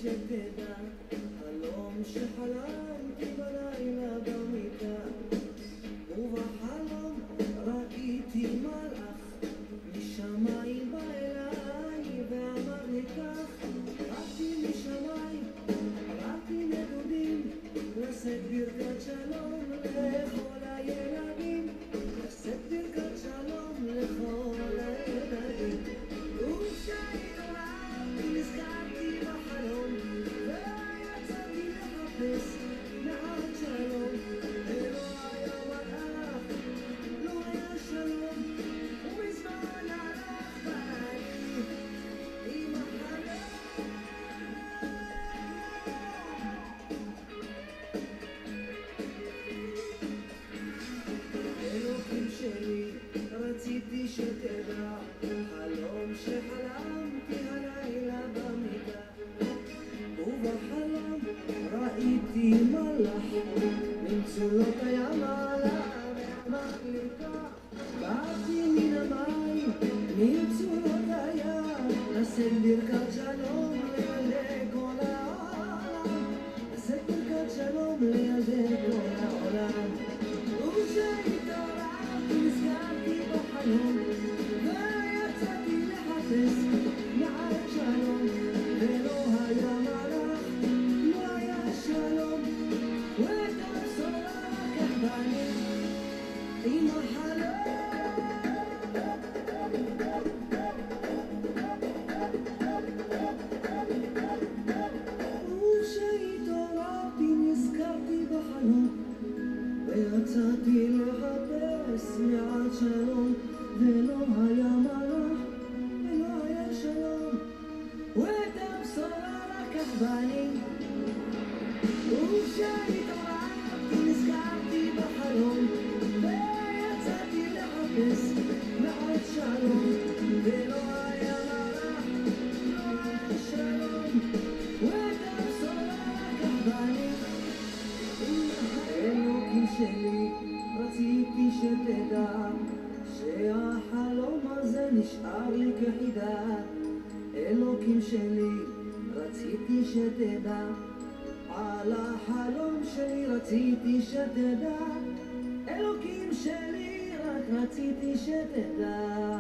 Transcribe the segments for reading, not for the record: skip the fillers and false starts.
שתדע, חלום שחלמתי בלילה במיטה, ובחלום ראיתי מלאך משמיים בא אליי ואמר לי כך, באתי משמיים, באתי נדודים, לשאת ברכת שלום לכל הילדים, לשאת ברכת שלום לכל הילדים. וכשהתעוררתי נזכרתי בחלום, ויצאתי לחפש מעט שלום, ולא היה מלאך, לא היה שלום, ומזמן הלך ואני עם החלום. אלוקים שלי, רציתי שתדע, חלום שחלמתי הלילה במיטה, ובחלום ראיתי מלאך ממצולות הים עלה ואמר לי כך, באתי מן המים ממצולות הים, לשאת ברכת שלום לילדי כל העולם, לשאת ברכת שלום לילדי כל העולם. וכשהתעוררתי נזכרתי בחלום, ויצאתי לחפש מעט שלום, ולא היה מלאך, לא היה שלום, ואת הבשורה לקח בני עם החלום. וכשהתעוררתי נזכרתי בחלום, ויצאתי לחפש מעט שלום, ולא היה מלאך, ולא היה שלום, ואת הבשורה לקח בני. וכשהתעוררתי נזכרתי בחלום, ויצאתי לחפש מעט שלום, ולא היה מלאך, לא היה שלום, ואת הבשורה לקח בני. אלוקים שלי, רציתי שתדע, שהחלום הזה נשאר לי כחידה. אלוקים שלי, רציתי שתדע, על החלום שלי רציתי שתדע. אלוקים שלי, רק רציתי שתדע.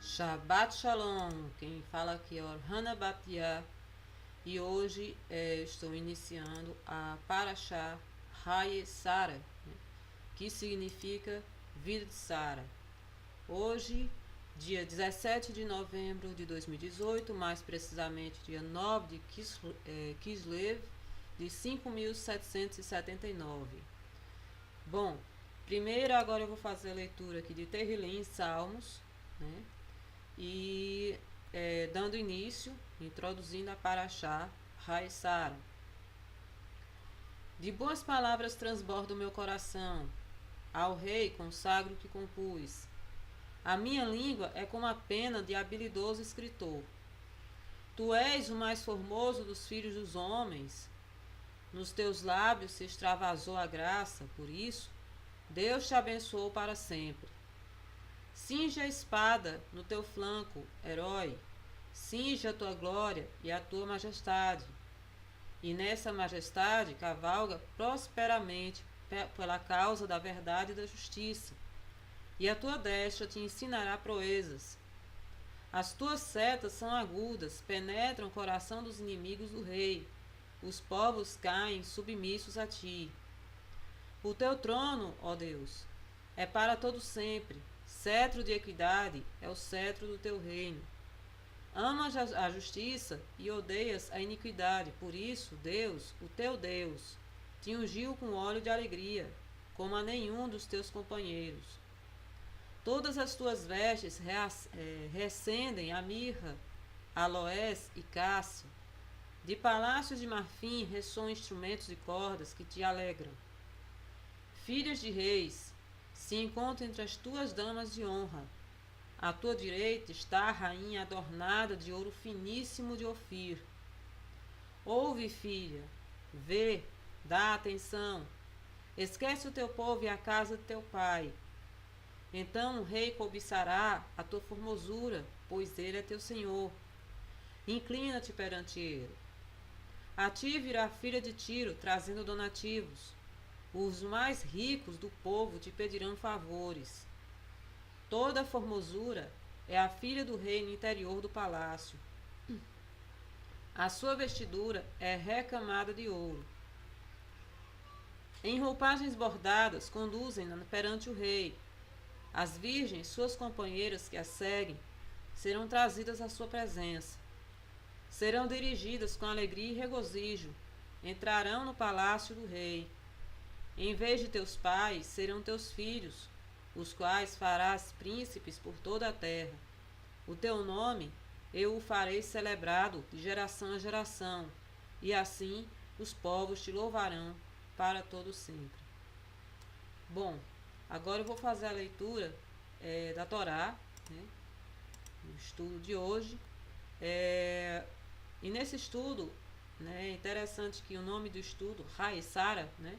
Shabbat Shalom, quem fala aqui é Orhana Batia, e hoje estou iniciando a Parashá Haye Sara, né, que significa vida de Sara. Hoje, dia 17 de novembro de 2018, mais precisamente dia 9 de Kislev de 5.779. Bom, primeiro agora eu vou fazer a leitura aqui de Terrilim, Salmos, né, e dando início, introduzindo a Parashá Haye Sara. De boas palavras transborda o meu coração, ao rei consagro que compus. A minha língua é como a pena de habilidoso escritor. Tu és o mais formoso dos filhos dos homens. Nos teus lábios se extravasou a graça, por isso Deus te abençoou para sempre. Cinge a espada no teu flanco, herói. Cinge a tua glória e a tua majestade. E nessa majestade cavalga prosperamente pela causa da verdade e da justiça. E a tua destra te ensinará proezas. As tuas setas são agudas, penetram o coração dos inimigos do rei. Os povos caem submissos a ti. O teu trono, ó Deus, é para todo sempre. Cetro de equidade é o cetro do teu reino. Amas a justiça e odeias a iniquidade. Por isso, Deus, o teu Deus, te ungiu com óleo de alegria, como a nenhum dos teus companheiros. Todas as tuas vestes recendem a mirra, aloés e cássia. De palácios de marfim ressoam instrumentos de cordas que te alegram. Filhas de reis se encontram entre as tuas damas de honra. À tua direita está a rainha adornada de ouro finíssimo de Ofir. Ouve, filha, vê, dá atenção. Esquece o teu povo e a casa de teu pai. Então o rei cobiçará a tua formosura, pois ele é teu senhor. Inclina-te perante ele. A ti virá a filha de Tiro, trazendo donativos. Os mais ricos do povo te pedirão favores. Toda a formosura é a filha do rei no interior do palácio. A sua vestidura é recamada de ouro. Em roupagens bordadas conduzem-na perante o rei. As virgens, suas companheiras que a seguem, serão trazidas à sua presença. Serão dirigidas com alegria e regozijo. Entrarão no palácio do rei. Em vez de teus pais, serão teus filhos, os quais farás príncipes por toda a terra. O teu nome eu o farei celebrado de geração a geração, e assim os povos te louvarão para todo sempre. Bom, agora eu vou fazer a leitura da Torá, né, no estudo de hoje. E nesse estudo, né, é interessante que o nome do estudo, Rai Sara, né,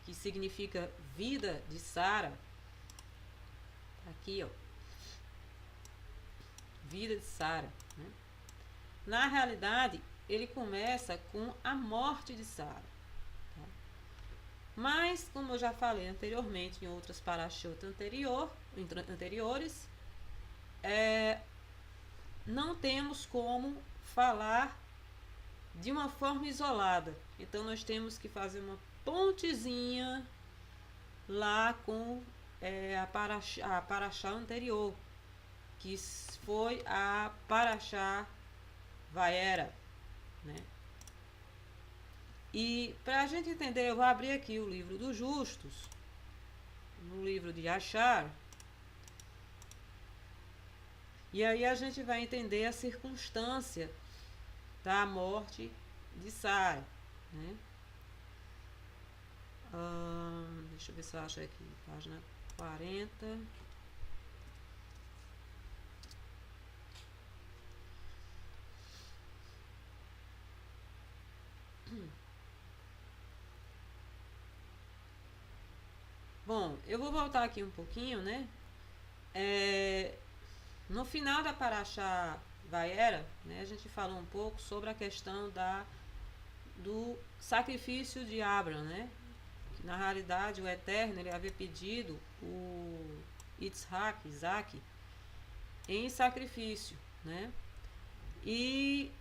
que significa vida de Sara, aqui, ó, vida de Sara, né? Na realidade, ele começa com a morte de Sara. Tá? Mas, como eu já falei anteriormente em outras parashot anteriores, não temos como falar de uma forma isolada. Então, nós temos que fazer uma pontezinha lá com a parashá anterior, que foi a parashá Vaera, né? E para a gente entender, eu vou abrir aqui o livro dos justos, no livro de Yashar, e aí a gente vai entender a circunstância da morte de Sara, né? Deixa eu ver se eu acho aqui, página 40. Bom, eu vou voltar aqui um pouquinho, né? No final da Parashá Vaera, né, a gente falou um pouco sobre a questão do sacrifício de Abraão, né? Que, na realidade, o Eterno ele havia pedido o Isaac, em sacrifício, né? E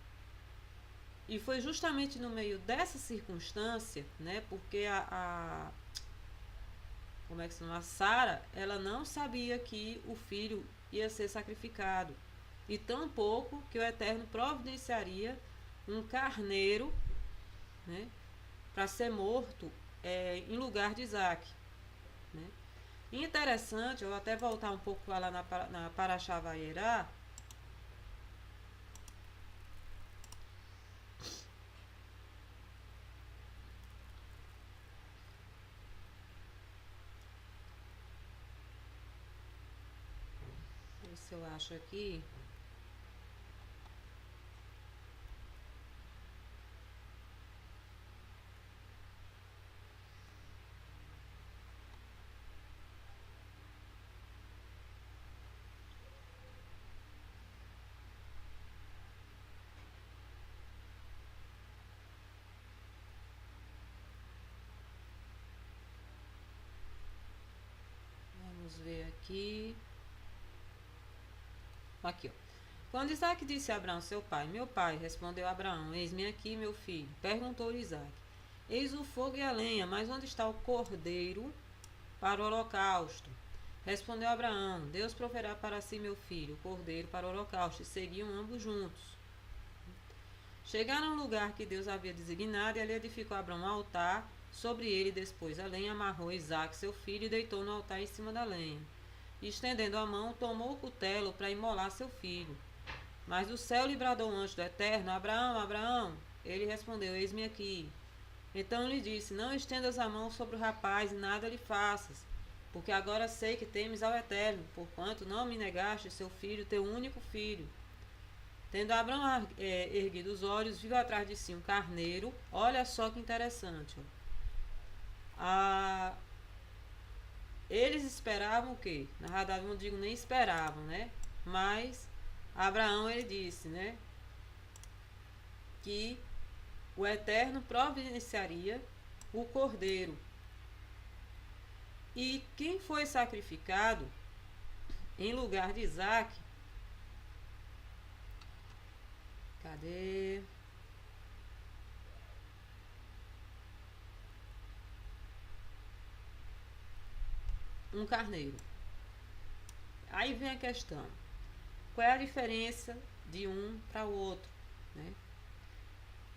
foi justamente no meio dessa circunstância, né? Porque como é que se chama? A Sara, ela não sabia que o filho ia ser sacrificado. E tampouco que o Eterno providenciaria um carneiro, né, para ser morto em lugar de Isaac. Né? E interessante, eu vou até voltar um pouco lá na Parashá Vaierá. Se eu acho aqui. Vamos ver aqui. Aqui, ó. Quando Isaac disse a Abraão, seu pai, meu pai, respondeu Abraão, eis-me aqui, meu filho. Perguntou-lhe Isaac, eis o fogo e a lenha, mas onde está o cordeiro para o holocausto? Respondeu Abraão, Deus proverá para si, meu filho, o cordeiro para o holocausto. E seguiam ambos juntos. Chegaram ao lugar que Deus havia designado, e ali edificou Abraão um altar, sobre ele dispôs a lenha, amarrou Isaac, seu filho, e deitou no altar em cima da lenha. E, estendendo a mão, tomou o cutelo para imolar seu filho. Mas do céu lhe bradou um anjo do Eterno, Abraão, Abraão. Ele respondeu, eis-me aqui. Então lhe disse, não estendas a mão sobre o rapaz e nada lhe faças, porque agora sei que temes ao Eterno, porquanto não me negaste seu filho, teu único filho. Tendo Abraão erguido os olhos, viu atrás de si um carneiro. Olha só que interessante. Eles esperavam o quê? Na verdade, não digo nem esperavam, né? Mas Abraão, ele disse, né? que o Eterno providenciaria o cordeiro. E quem foi sacrificado em lugar de Isaac? Cadê? Um carneiro. Aí vem a questão. Qual é a diferença de um para o outro, né?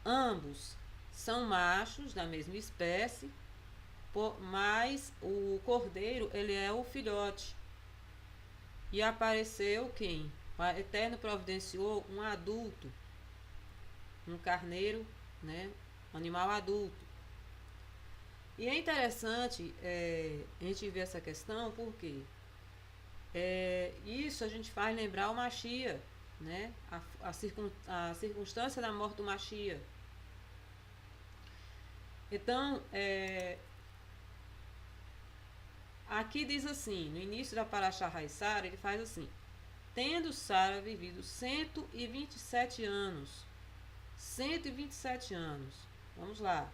Ambos são machos da mesma espécie, mas o cordeiro, ele é o filhote. E apareceu quem? O Eterno providenciou um adulto, um carneiro, né? Um animal adulto. E é interessante a gente ver essa questão, porque isso a gente faz lembrar o Machia, né? A circunstância da morte do Machia. Então, aqui diz assim, no início da Parashá Haissara, ele faz assim: tendo Sara vivido 127 anos. 127 anos. Vamos lá.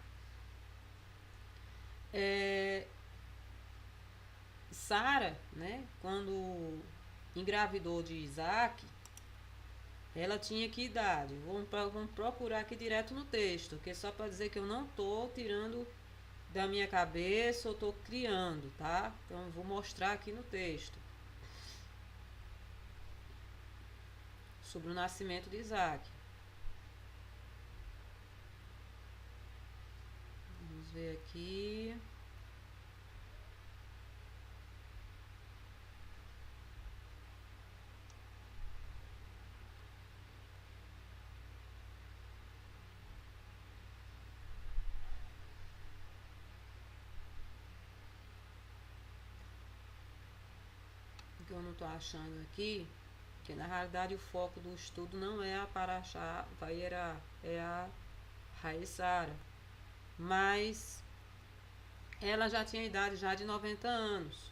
Sara, né, quando engravidou de Isaac, ela tinha que idade? Vamos procurar aqui direto no texto, que é só para dizer que eu não estou tirando da minha cabeça ou estou criando, tá? Então eu vou mostrar aqui no texto sobre o nascimento de Isaac. Vamos ver aqui. O que eu não estou achando aqui, que na realidade o foco do estudo não é a Parashá Vayera, é a Haissara. Mas ela já tinha idade já de 90 anos.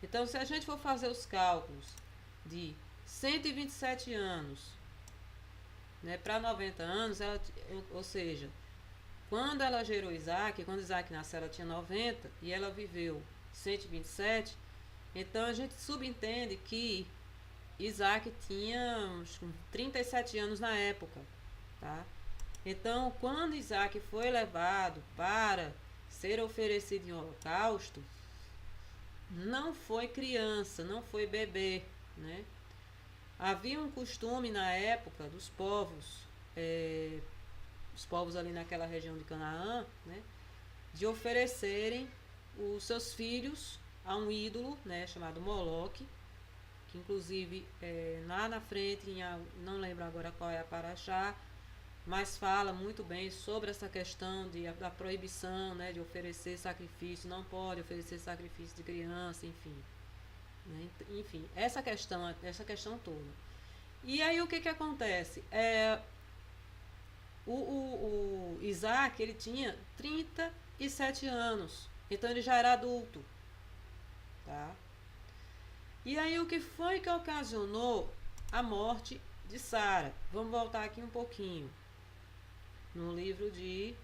Então, se a gente for fazer os cálculos de 127 anos, né, para 90 anos, ou seja, quando ela gerou Isaac, quando Isaac nasceu, ela tinha 90 e ela viveu 127, então a gente subentende que Isaac tinha uns 37 anos na época, tá? Então, quando Isaac foi levado para ser oferecido em holocausto, não foi criança, não foi bebê, né? Havia um costume na época dos povos, os povos ali naquela região de Canaã, né, de oferecerem os seus filhos a um ídolo, né, chamado Moloque, que inclusive lá na frente, não lembro agora qual é a Parashá, mas fala muito bem sobre essa questão da proibição, né, de oferecer sacrifício, não pode oferecer sacrifício de criança, enfim. Né, enfim, essa questão toda. E aí o que acontece? O Isaac, ele tinha 37 anos, então ele já era adulto. Tá? E aí o que foi que ocasionou a morte de Sara? Vamos voltar aqui um pouquinho. No livro de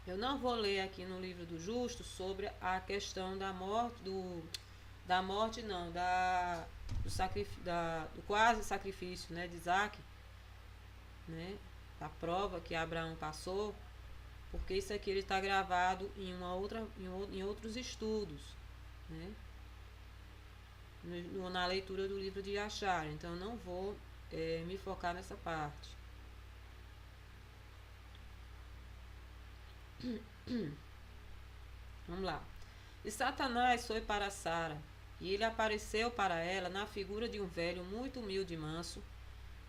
eu não vou ler aqui no livro do Justo sobre a questão da morte do quase sacrifício, né, de Isaac, né, a prova que Abraão passou, porque isso aqui ele está gravado em outros estudos, né, na leitura do livro de Yashar. Então eu não vou me focar nessa parte. Vamos lá. E Satanás foi para Sara, e ele apareceu para ela na figura de um velho muito humilde e manso,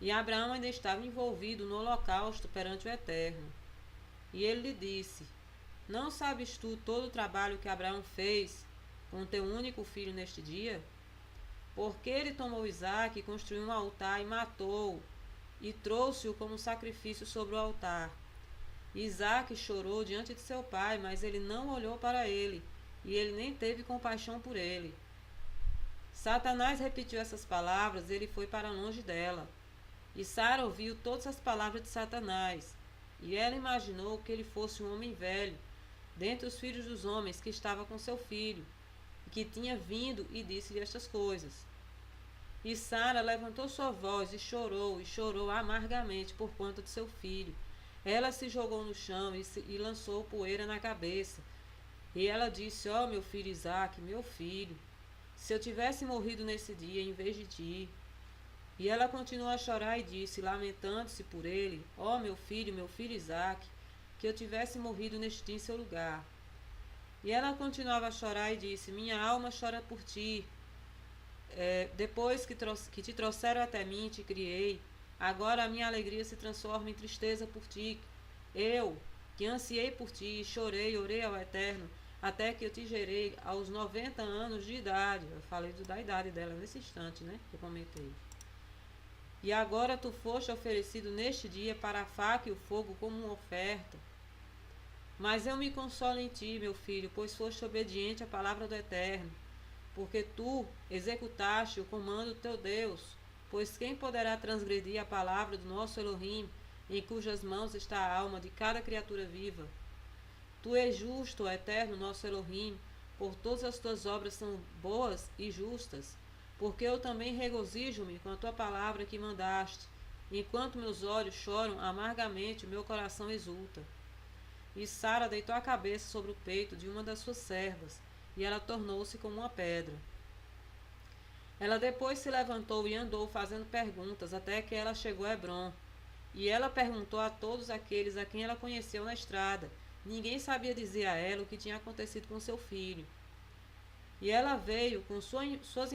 e Abraão ainda estava envolvido no holocausto perante o Eterno. E ele lhe disse: não sabes tu todo o trabalho que Abraão fez com teu único filho neste dia? Porque ele tomou Isaque e construiu um altar e matou-o, e trouxe-o como sacrifício sobre o altar. Isaque chorou diante de seu pai, mas ele não olhou para ele, e ele nem teve compaixão por ele. Satanás repetiu essas palavras, ele foi para longe dela. E Sara ouviu todas as palavras de Satanás, e ela imaginou que ele fosse um homem velho, dentre os filhos dos homens, que estava com seu filho, e que tinha vindo e disse-lhe estas coisas. E Sara levantou sua voz e chorou amargamente por conta de seu filho. Ela se jogou no chão e lançou poeira na cabeça. E ela disse: ó, meu filho Isaque, meu filho, se eu tivesse morrido nesse dia em vez de ti. E ela continuou a chorar e disse, lamentando-se por ele: ó, meu filho Isaque, que eu tivesse morrido neste dia em seu lugar. E ela continuava a chorar e disse: minha alma chora por ti. Depois que te trouxeram até mim, te criei, agora a minha alegria se transforma em tristeza por ti. Eu, que ansiei por ti, chorei, orei ao Eterno, até que eu te gerei aos 90 anos de idade. Eu falei da idade dela nesse instante, né? Que eu comentei. E agora tu foste oferecido neste dia para a faca e o fogo como uma oferta. Mas eu me consolo em ti, meu filho, pois foste obediente à palavra do Eterno, porque tu executaste o comando do teu Deus. Pois quem poderá transgredir a palavra do nosso Elohim, em cujas mãos está a alma de cada criatura viva? Tu és justo, ó Eterno, nosso Elohim, por todas as tuas obras são boas e justas, porque eu também regozijo-me com a tua palavra que mandaste. Enquanto meus olhos choram amargamente, o meu coração exulta. E Sara deitou a cabeça sobre o peito de uma das suas servas, e ela tornou-se como uma pedra. Ela depois se levantou e andou fazendo perguntas, até que ela chegou a Hebrom. E ela perguntou a todos aqueles a quem ela conheceu na estrada. Ninguém sabia dizer a ela o que tinha acontecido com seu filho. E ela veio com suas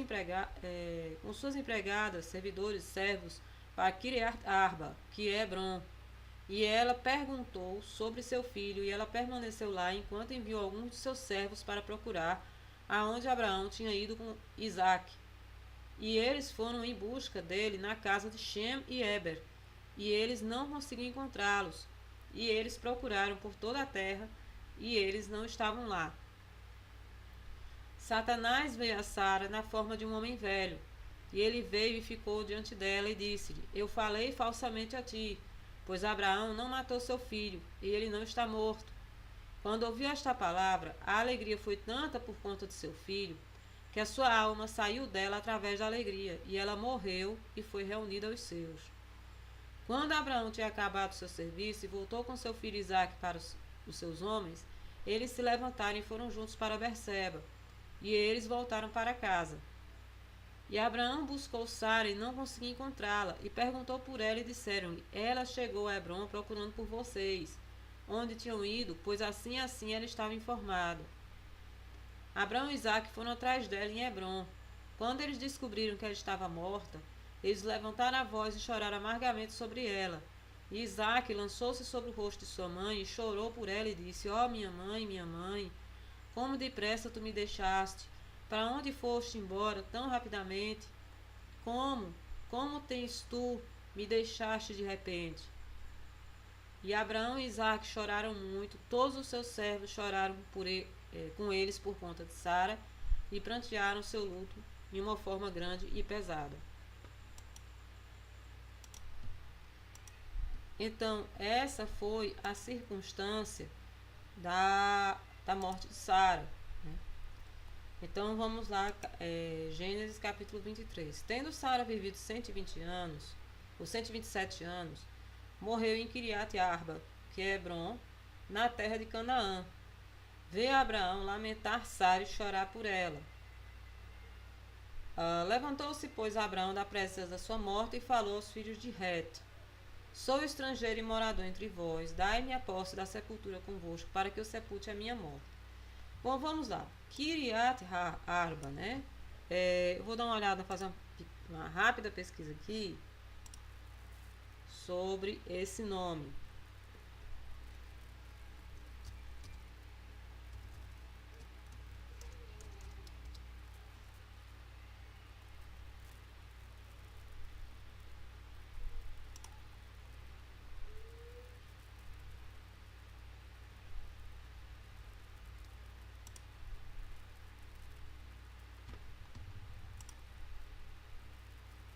empregadas, servidores, servos, para Kiriat Arba, que é Hebrom. E ela perguntou sobre seu filho, e ela permaneceu lá enquanto enviou alguns de seus servos para procurar aonde Abraão tinha ido com Isaque. E eles foram em busca dele na casa de Shem e Eber, e eles não conseguiam encontrá-los. E eles procuraram por toda a terra, e eles não estavam lá. Satanás veio a Sara na forma de um homem velho, e ele veio e ficou diante dela e disse-lhe: eu falei falsamente a ti, pois Abraão não matou seu filho, e ele não está morto. Quando ouviu esta palavra, a alegria foi tanta por conta de seu filho, que a sua alma saiu dela através da alegria, e ela morreu e foi reunida aos seus. Quando Abraão tinha acabado seu serviço e voltou com seu filho Isaque para os seus homens, eles se levantaram e foram juntos para Berseba, e eles voltaram para casa. E Abraão buscou Sara e não conseguiu encontrá-la, e perguntou por ela, e disseram-lhe: ela chegou a Hebrom procurando por vocês, onde tinham ido, pois assim ela estava informada. Abraão e Isaque foram atrás dela em Hebrom. Quando eles descobriram que ela estava morta, eles levantaram a voz e choraram amargamente sobre ela. E Isaque lançou-se sobre o rosto de sua mãe e chorou por ela e disse: ó, minha mãe, como depressa tu me deixaste? Para onde foste embora tão rapidamente? Como tens tu me deixaste de repente? E Abraão e Isaque choraram muito, todos os seus servos choraram com eles por conta de Sara, e prantearam seu luto de uma forma grande e pesada. Então, essa foi a circunstância da morte de Sara. Né? Então, vamos lá, Gênesis capítulo 23. Tendo Sara vivido 120 anos, ou 127 anos, morreu em Kiriat Arba, que é Hebrom, na terra de Canaã. Veio Abraão lamentar Sara e chorar por ela. Levantou-se, pois, Abraão da presença da sua morte e falou aos filhos de Het: sou estrangeiro e morador entre vós, dai-me a posse da sepultura convosco, para que eu sepulte a minha morte. Bom, vamos lá. Kiriat Arba, né? Eu vou dar uma olhada, fazer uma rápida pesquisa aqui sobre esse nome.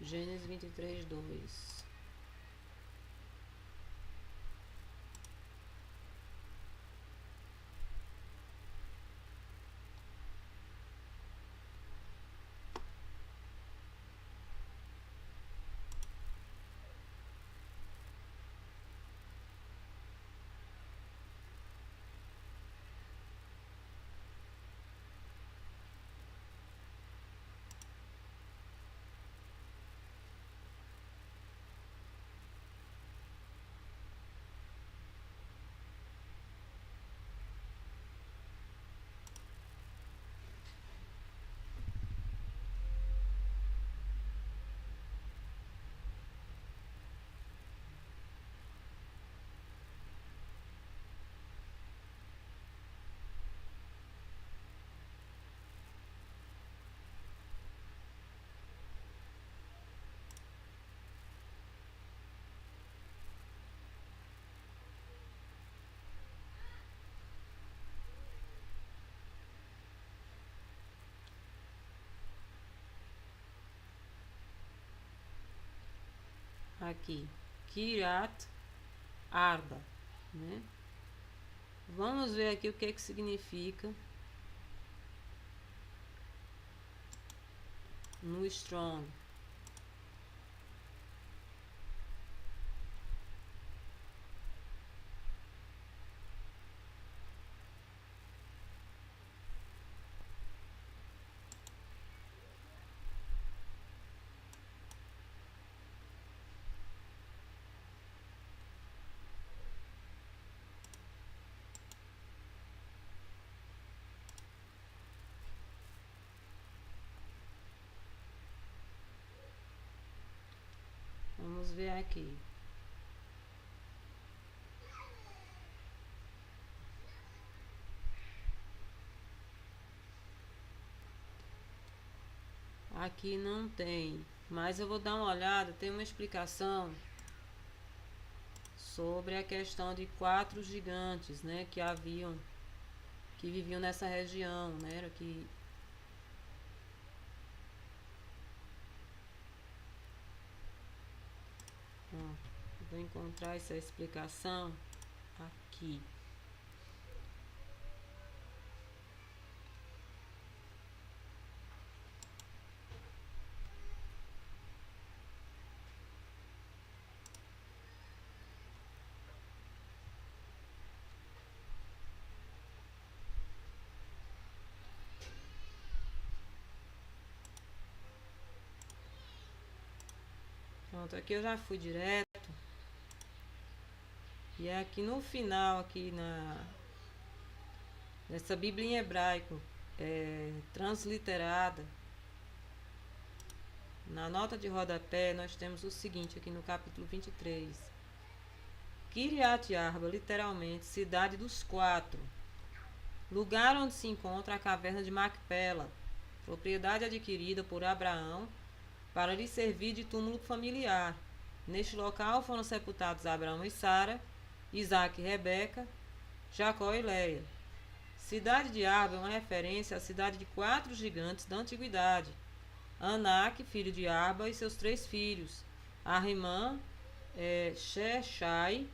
Gênesis 23, 2. Aqui, Kiryat Arba, né? Vamos ver aqui o que significa no Strong. Vamos ver aqui. Aqui não tem, mas eu vou dar uma olhada, tem uma explicação sobre a questão de 4 gigantes, né, que viviam nessa região, né, era que vou encontrar essa explicação aqui. Pronto, aqui eu já fui direto. E é aqui no final, aqui nessa Bíblia em hebraico, transliterada, na nota de rodapé, nós temos o seguinte aqui no capítulo 23. Kiryat Arba, literalmente, cidade dos 4. Lugar onde se encontra a caverna de Macpela, propriedade adquirida por Abraão para lhe servir de túmulo familiar. Neste local foram sepultados Abraão e Sara, Isaac e Rebeca, Jacó e Leia. Cidade de Arba é uma referência à cidade de 4 gigantes da antiguidade. Anak, filho de Arba, e seus 3 filhos, Ahimã, Sheshai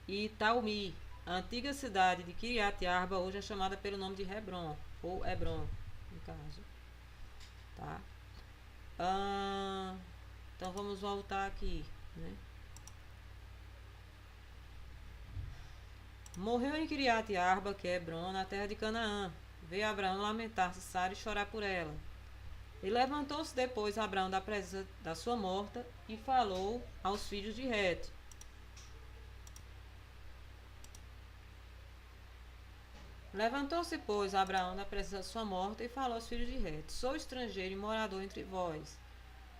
e Talmi. A antiga cidade de Kiryat Arba hoje é chamada pelo nome de Hebron, ou Hebron, no caso. Tá? Então vamos voltar aqui, né? Morreu em Kiryat Arba, que é Hebron, na terra de Canaã. Veio Abraão lamentar-se Sara e chorar por ela. E levantou-se depois Abraão da presença da sua morta e falou aos filhos de Het. Levantou-se, pois, Abraão da presença da sua morta e falou aos filhos de Het: Sou estrangeiro e morador entre vós.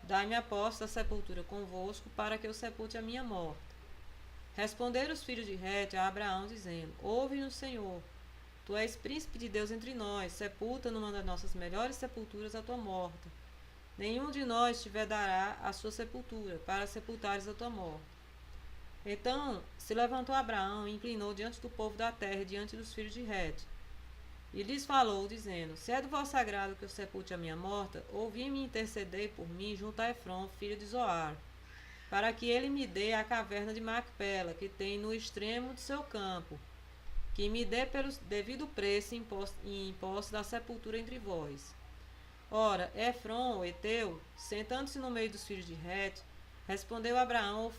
Dai-me a posse da sepultura convosco, para que eu sepulte a minha morta. Responderam os filhos de Het a Abraão, dizendo: Ouve-nos, Senhor. Tu és príncipe de Deus entre nós. Sepulta numa das nossas melhores sepulturas a tua morta. Nenhum de nós te vedará a sua sepultura, para sepultares a tua morta. Então se levantou Abraão e inclinou diante do povo da terra e diante dos filhos de Het. E lhes falou, dizendo: Se é do vosso agrado que eu sepulte a minha morta, ouvi-me interceder por mim junto a Efron, filho de Zoar, para que ele me dê a caverna de Macpela, que tem no extremo de seu campo, que me dê pelo devido preço em posse da sepultura entre vós. Ora, Efron, o Eteu, sentando-se no meio dos filhos de Het, respondeu Abraão,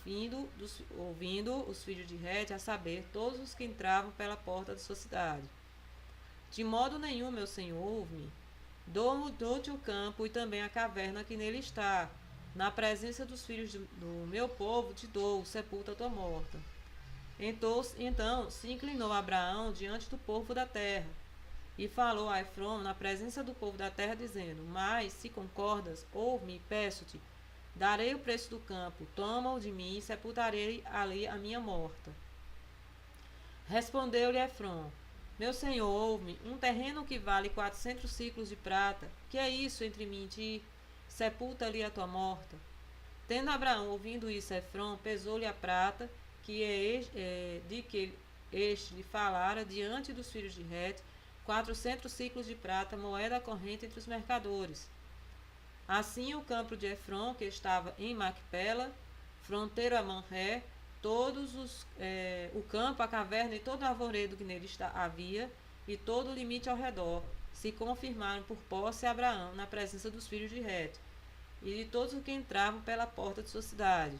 ouvindo os filhos de Het, a saber, todos os que entravam pela porta de sua cidade. De modo nenhum, meu senhor, ouve-me. Dou-te o campo e também a caverna que nele está. Na presença dos filhos do meu povo te dou, sepulta a tua morta. Então se inclinou Abraão diante do povo da terra, e falou a Efron na presença do povo da terra, dizendo: Mas, se concordas, ouve-me e peço-te, darei o preço do campo, toma-o de mim e sepultarei ali a minha morta. Respondeu-lhe Efron: Meu senhor, ouve-me, um terreno que vale 400 ciclos de prata, que é isso entre mim e ti? Sepulta ali a tua morta. Tendo Abraão ouvindo isso, Efron pesou-lhe a prata, de que este lhe falara diante dos filhos de Het, 400 ciclos de prata, moeda corrente entre os mercadores. Assim o campo de Efron, que estava em Macpela, fronteiro a Manré, o campo, a caverna e todo o arvoredo que nele havia, e todo o limite ao redor, se confirmaram por posse a Abraão na presença dos filhos de Het, e de todos os que entravam pela porta de sua cidade.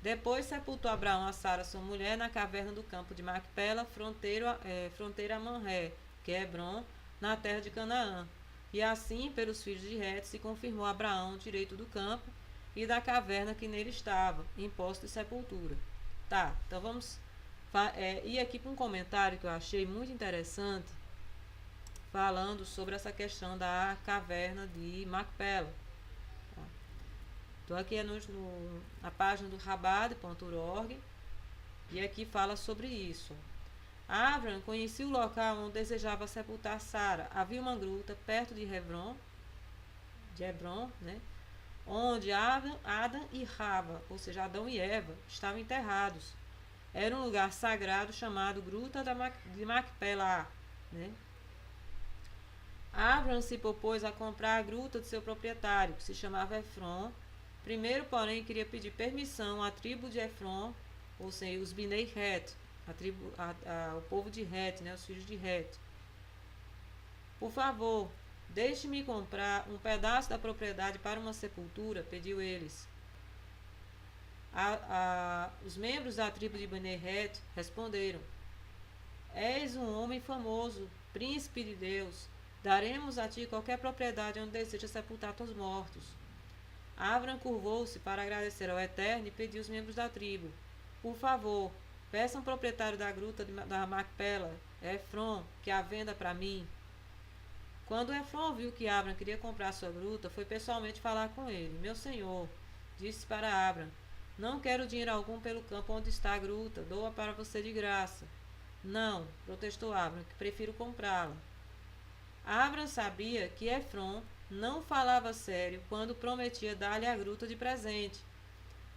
Depois sepultou Abraão a Sara, sua mulher, na caverna do campo de Macpela, fronteira a Manré, que é Hebron, na terra de Canaã. E assim, pelos filhos de Het, se confirmou Abraão o direito do campo e da caverna que nele estava, em posse de sepultura. Tá, então vamos ir aqui para um comentário que eu achei muito interessante, falando sobre essa questão da caverna de Macpela. Estou aqui na página do rabad.org e aqui fala sobre isso. Avram conhecia o local onde desejava sepultar Sara. Havia uma gruta perto de Hebron, né, onde Adão e Rava, ou seja, Adão e Eva, estavam enterrados. Era um lugar sagrado chamado Gruta de Macpela. Né? Avram se propôs a comprar a gruta de seu proprietário, que se chamava Efron. Primeiro, porém, queria pedir permissão à tribo de Efron, ou seja, os Bnei Het, o povo de Het, né, os filhos de Het. Por favor, deixe-me comprar um pedaço da propriedade para uma sepultura, pediu eles. Os membros da tribo de Bnei Het responderam: És um homem famoso, príncipe de Deus. Daremos a ti qualquer propriedade onde deseja sepultar teus mortos. Avram curvou-se para agradecer ao Eterno e pediu aos membros da tribo: Por favor, peçam ao proprietário da gruta da Macpela, Efron, que a venda para mim. Quando Efron viu que Avram queria comprar sua gruta, foi pessoalmente falar com ele. Meu senhor, disse para Avram, não quero dinheiro algum pelo campo onde está a gruta, dou-a para você de graça. Não, protestou Avram, que prefiro comprá-la. Avram sabia que Efron não falava sério quando prometia dar-lhe a gruta de presente.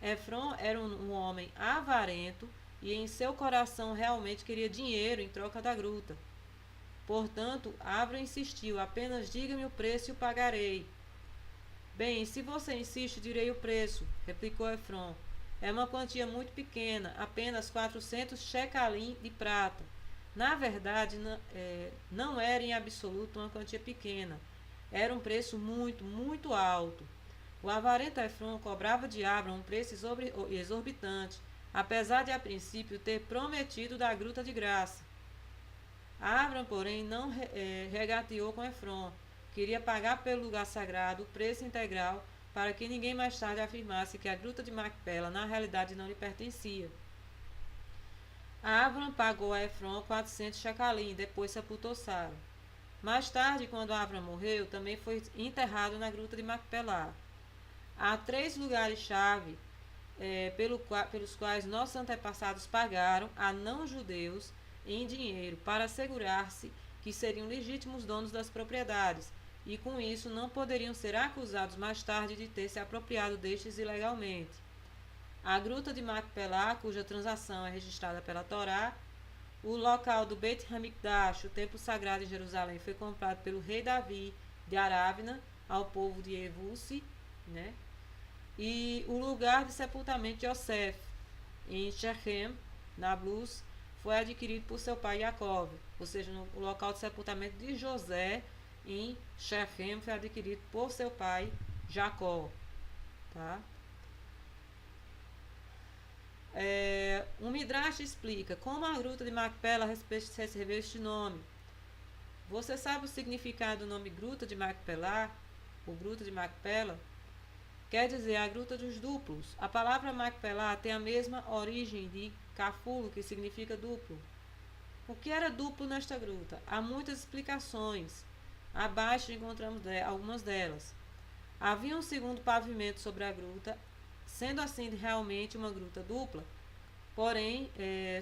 Efron era um homem avarento e em seu coração realmente queria dinheiro em troca da gruta. Portanto, Avram insistiu: apenas diga-me o preço e o pagarei. Bem, se você insiste, direi o preço, replicou Efron. É uma quantia muito pequena, apenas 400 shecalim de prata. Na verdade, não era em absoluto uma quantia pequena. Era um preço muito, muito alto. O avarento Efron cobrava de Avram um preço exorbitante, apesar de a princípio ter prometido dar a gruta de graça. Avram, porém, não regateou com Efron. Queria pagar pelo lugar sagrado o preço integral para que ninguém mais tarde afirmasse que a gruta de Macpela na realidade não lhe pertencia. Avram pagou a Efron 400 shecalim, depois sepultou Sara. Mais tarde, quando Avram morreu, também foi enterrado na gruta de Macpela. Há 3 lugares-chave pelos quais nossos antepassados pagaram a não-judeus em dinheiro para assegurar-se que seriam legítimos donos das propriedades e com isso não poderiam ser acusados mais tarde de ter se apropriado destes ilegalmente. A gruta de Macpela, cuja transação é registrada pela Torá, O local do Beit Hamikdash, o templo sagrado em Jerusalém, foi comprado pelo rei Davi de Aravna ao povo de Evusi, né? E o lugar de sepultamento de Yosef, em Shechem, Nablus, foi adquirido por seu pai Jacob, ou seja, o local de sepultamento de José em Shechem foi adquirido por seu pai Jacó, tá? O Midrash explica como a gruta de Macpela recebeu este nome. Você sabe o significado do nome Gruta de Macpela? O Gruta de Macpela quer dizer a Gruta dos Duplos. A palavra Macpela tem a mesma origem de Cafulo, que significa duplo. O que era duplo nesta gruta? Há muitas explicações. Abaixo encontramos algumas delas. Havia um segundo pavimento sobre a gruta, sendo assim realmente uma gruta dupla, porém,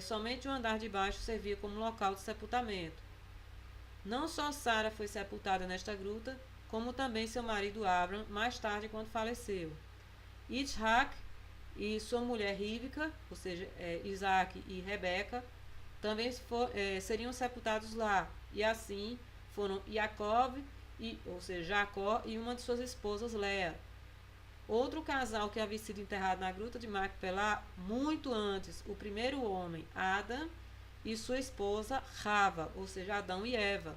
somente o andar de baixo servia como local de sepultamento. Não só Sara foi sepultada nesta gruta, como também seu marido Abram, mais tarde quando faleceu. Yitzhak e sua mulher Rivka, ou seja, Isaac e Rebeca, também seriam sepultados lá. E assim foram Yaakov, ou seja, Jacó, e uma de suas esposas, Léa. Outro casal que havia sido enterrado na gruta de Macpelá muito antes, o primeiro homem, Adão, e sua esposa, Rava, ou seja, Adão e Eva.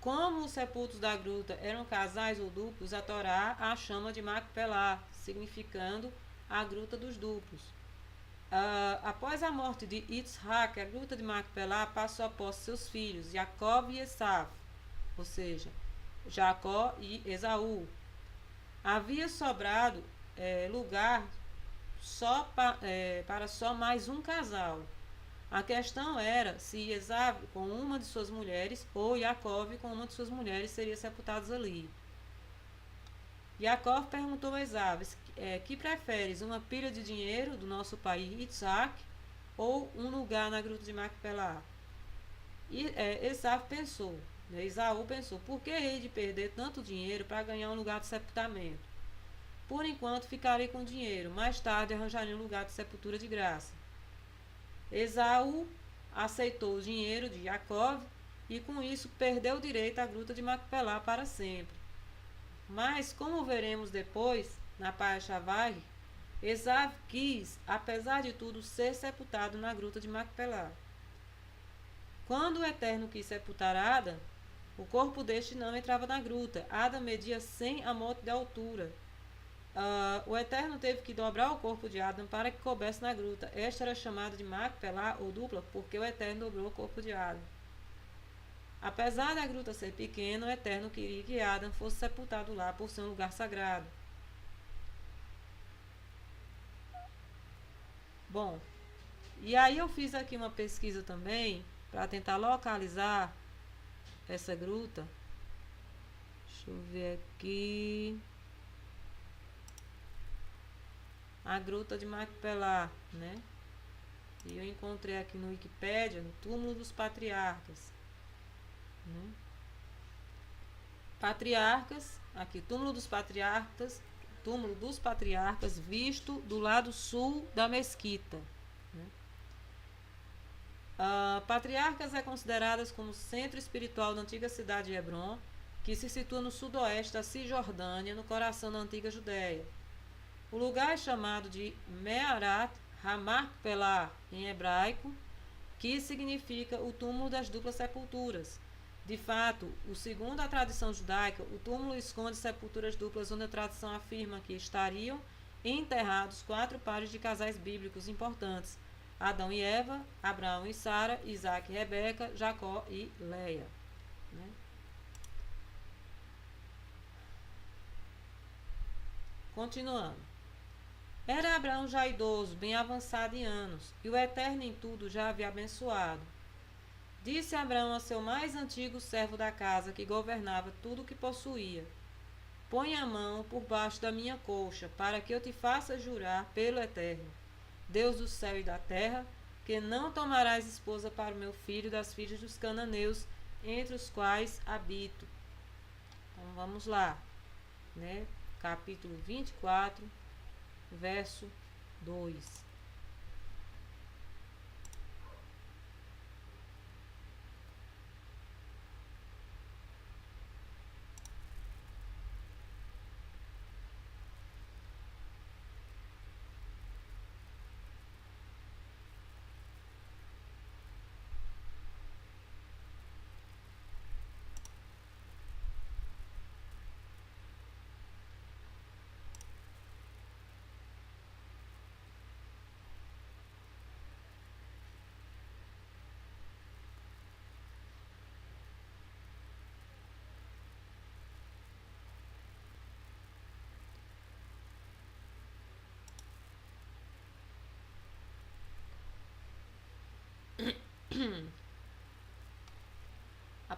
Como os sepultos da gruta eram casais ou duplos, a Torá a chama de Macpelá, significando a gruta dos duplos. Após a morte de Yitzhak, a gruta de Macpelá passou a posse seus filhos, Jacob e Esav, ou seja, Jacó e Esaú. Havia sobrado lugar para só mais um casal. A questão era se Esav com uma de suas mulheres ou Jacó com uma de suas mulheres seriam sepultados ali. Jacó perguntou a Esav, que preferes, uma pilha de dinheiro do nosso pai Isaac ou um lugar na gruta de Macpelá? E Esaú pensou, por que hei de perder tanto dinheiro para ganhar um lugar de sepultamento? Por enquanto ficarei com dinheiro, mais tarde arranjarei um lugar de sepultura de graça. Esaú aceitou o dinheiro de Jacó e com isso perdeu o direito à gruta de Macpelá para sempre. Mas, como veremos depois, na Parashavai, Esaú quis, apesar de tudo, ser sepultado na gruta de Macpelá. Quando o Eterno quis sepultar Adão, o corpo deste não entrava na gruta. Adão media 100 amot de altura. O Eterno teve que dobrar o corpo de Adão para que coubesse na gruta. Esta era chamada de Macpelá ou dupla, porque o Eterno dobrou o corpo de Adão. Apesar da gruta ser pequena, o Eterno queria que Adão fosse sepultado lá por ser um lugar sagrado. Bom, e aí eu fiz aqui uma pesquisa também para tentar localizar essa gruta. Deixa eu ver aqui. A gruta de Macpelá, né? E eu encontrei aqui no Wikipédia, no túmulo dos patriarcas. Né? Patriarcas, aqui, túmulo dos patriarcas visto do lado sul da mesquita. Né? Patriarcas é consideradas como centro espiritual da antiga cidade de Hebron, que se situa no sudoeste da Cisjordânia, no coração da antiga Judéia. O lugar é chamado de Me'arat HaMachpelah em hebraico, que significa o túmulo das duplas sepulturas. De fato, segundo a tradição judaica, o túmulo esconde sepulturas duplas, onde a tradição afirma que estariam enterrados 4 pares de casais bíblicos importantes: Adão e Eva, Abraão e Sara, Isaac e Rebeca, Jacó e Léia. Né? Continuando. Era Abraão já idoso, bem avançado em anos, e o Eterno em tudo já havia abençoado. Disse Abraão a seu mais antigo servo da casa, que governava tudo o que possuía: põe a mão por baixo da minha coxa, para que eu te faça jurar pelo Eterno, Deus do céu e da terra, que não tomarás esposa para o meu filho das filhas dos cananeus, entre os quais habito. Então vamos lá, né? Capítulo 24, verso 2.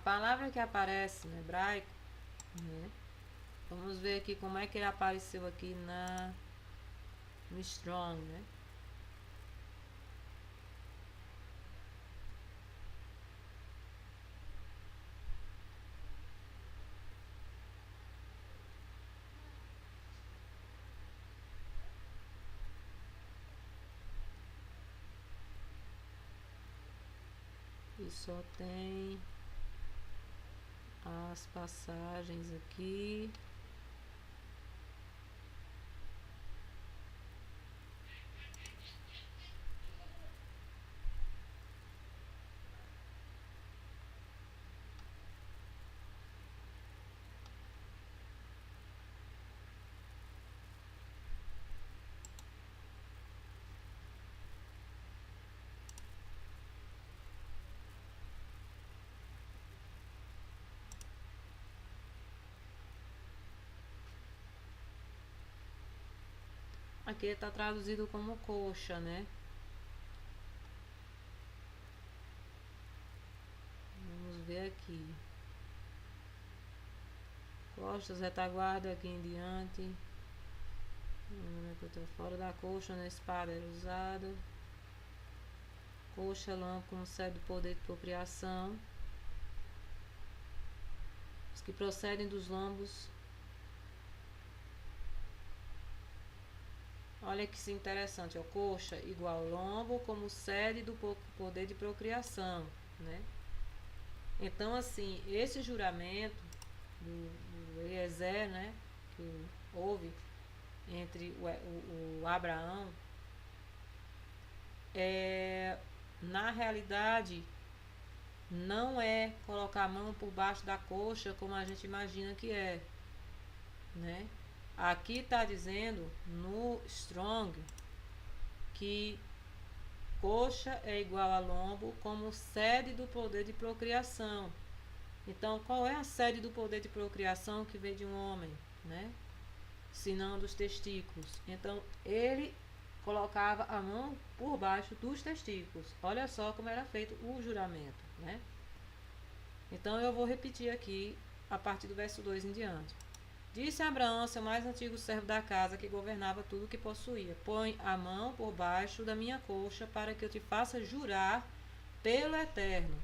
palavra que aparece no hebraico, né? Vamos ver aqui como é que ele apareceu aqui no Strong, né? E só tem as passagens aqui. Aqui está traduzido como coxa, né? Vamos ver aqui. Costas, retaguarda aqui em diante. Fora da coxa, na espada era usada. Coxa, lombo como sede do poder de procriação. Os que procedem dos lombos. Olha que interessante, ó, coxa igual lombo como sede do poder de procriação, né? Então, assim, esse juramento do Eliezer, né, que houve entre o Abraão, na realidade, não é colocar a mão por baixo da coxa como a gente imagina que é, né? Aqui está dizendo no Strong que coxa é igual a lombo como sede do poder de procriação. Então, qual é a sede do poder de procriação que vem de um homem, né? Senão dos testículos. Então, ele colocava a mão por baixo dos testículos. Olha só como era feito o juramento, né? Então, eu vou repetir aqui a partir do verso 2 em diante. Disse Abraão, seu mais antigo servo da casa, que governava tudo o que possuía: põe a mão por baixo da minha coxa, para que eu te faça jurar pelo Eterno,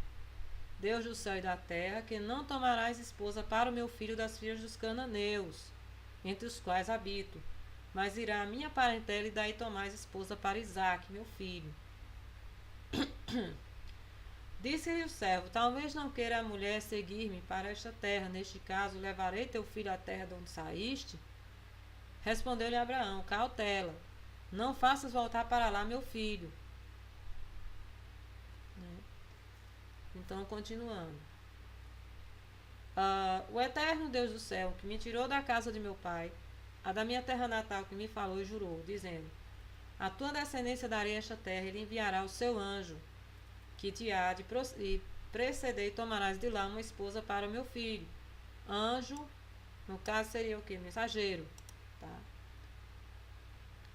Deus do céu e da terra, que não tomarás esposa para o meu filho das filhas dos cananeus, entre os quais habito, mas irá a minha parentela e daí tomais esposa para Isaque, meu filho. Disse-lhe o servo: talvez não queira a mulher seguir-me para esta terra. Neste caso, levarei teu filho à terra de onde saíste? Respondeu-lhe Abraão: cautela, não faças voltar para lá meu filho. Então, continuando. O eterno Deus do céu, que me tirou da casa de meu pai, a da minha terra natal, que me falou e jurou, dizendo: a tua descendência darei esta terra, ele enviará o seu anjo, que te há de preceder e tomarás de lá uma esposa para o meu filho. Anjo, no caso seria o que? Mensageiro. Tá?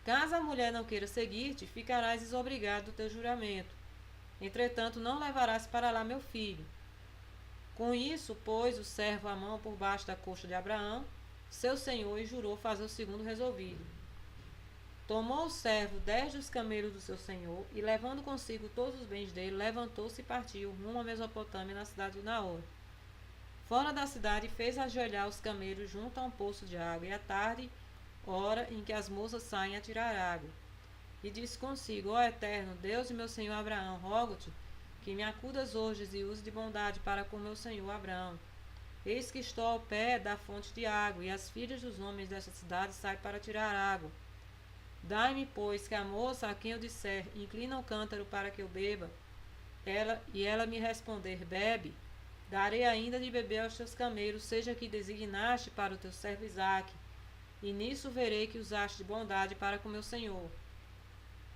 Caso a mulher não queira seguir-te, ficarás desobrigado do teu juramento. Entretanto, não levarás para lá meu filho. Com isso, pôs o servo a mão por baixo da coxa de Abraão, seu senhor, e jurou fazer o segundo resolvido. Tomou o servo 10 dos camelos do seu senhor, e levando consigo todos os bens dele, levantou-se e partiu rumo à Mesopotâmia, na cidade de Naor. Fora da cidade, fez ajoelhar os camelos junto a um poço de água, e à tarde, hora em que as moças saem a tirar água. E disse consigo: ó Eterno, Deus de meu senhor Abraão, rogo-te que me acudas hoje e use de bondade para com meu senhor Abraão. Eis que estou ao pé da fonte de água, e as filhas dos homens desta cidade saem para tirar água. Dai-me, pois, que a moça a quem eu disser: inclina o cântaro para que eu beba, ela me responder: bebe, darei ainda de beber aos teus camelos, seja que designaste para o teu servo Isaque, e nisso verei que usaste de bondade para com meu senhor.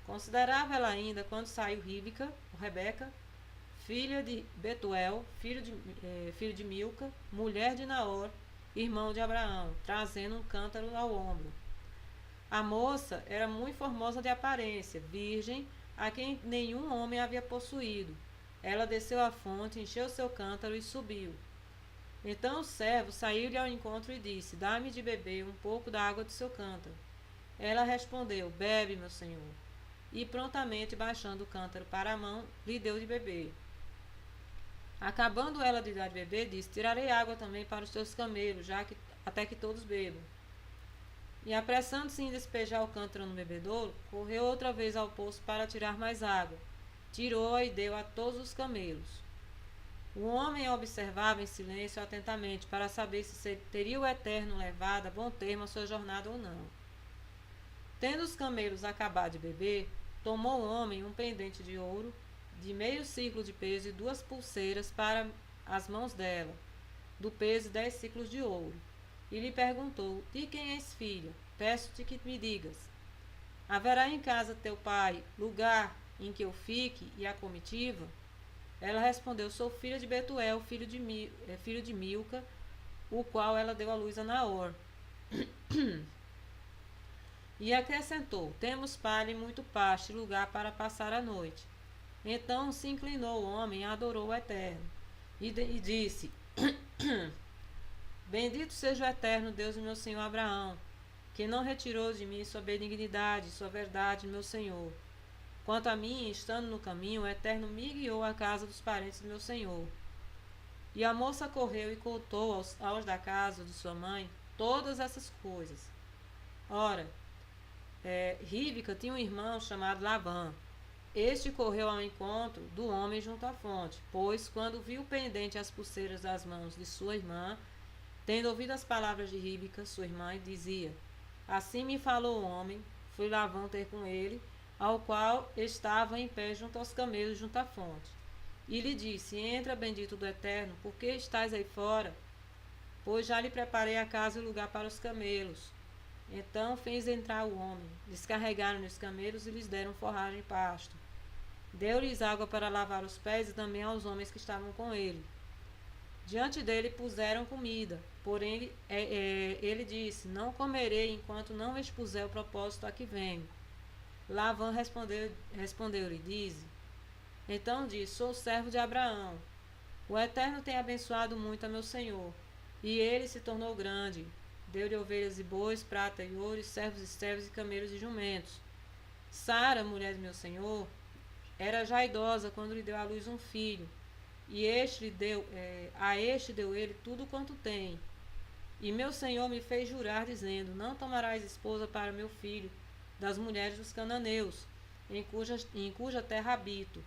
Considerava ela ainda quando saiu Rebeca, filha de Betuel, filho de Milca, mulher de Naor, irmão de Abraão, trazendo um cântaro ao ombro. A moça era muito formosa de aparência, virgem, a quem nenhum homem havia possuído. Ela desceu à fonte, encheu seu cântaro e subiu. Então o servo saiu-lhe ao encontro e disse: Dá-me de beber um pouco da água do seu cântaro. Ela respondeu: Bebe, meu senhor. E prontamente, baixando o cântaro para a mão, lhe deu de beber. Acabando ela de dar de beber, disse: Tirarei água também para os teus camelos, até que todos bebam. E apressando-se em despejar o cântaro no bebedouro, correu outra vez ao poço para tirar mais água. Tirou-a e deu a todos os camelos. O homem observava em silêncio atentamente para saber se teria o Eterno levado a bom termo a sua jornada ou não. Tendo os camelos acabado de beber, tomou o homem um pendente de ouro de meio ciclo de peso e 2 pulseiras para as mãos dela, do peso de 10 ciclos de ouro. E lhe perguntou: De quem és filha? Peço-te que me digas. Haverá em casa teu pai lugar em que eu fique e a comitiva? Ela respondeu: Sou filha de Betuel, filho de Milca, o qual ela deu à luz a Naor. E acrescentou: Temos palha e muito pasto, lugar para passar a noite. Então se inclinou o homem e adorou o Eterno. E disse: Bendito seja o Eterno, Deus de meu senhor Abraão, que não retirou de mim sua benignidade, sua verdade, meu senhor. Quanto a mim, estando no caminho, o Eterno me guiou à casa dos parentes do meu senhor. E a moça correu e contou aos da casa de sua mãe todas essas coisas. Ora, Ríbica tinha um irmão chamado Labã. Este correu ao encontro do homem junto à fonte, pois, quando viu o pendente e as pulseiras das mãos de sua irmã, tendo ouvido as palavras de Ríbica, sua irmã, dizia: Assim me falou o homem, fui Labã ter com ele, ao qual estava em pé junto aos camelos, junto à fonte. E lhe disse: Entra, bendito do Eterno, por que estás aí fora? Pois já lhe preparei a casa e lugar para os camelos. Então fez entrar o homem, descarregaram os camelos e lhes deram forragem e pasto. Deu-lhes água para lavar os pés e também aos homens que estavam com ele. Diante dele puseram comida, porém ele disse: Não comerei enquanto não expuser o propósito a que venho. Labã respondeu-lhe, dize. Então disse: Sou servo de Abraão. O Eterno tem abençoado muito a meu senhor, e ele se tornou grande. Deu-lhe ovelhas e bois, prata e ouro, servos e servas e camelos e jumentos. Sara, mulher de meu senhor, era já idosa quando lhe deu à luz um filho, e a este deu ele tudo quanto tem. E meu senhor me fez jurar, dizendo: Não tomarás esposa para meu filho das mulheres dos cananeus, em cuja terra habito.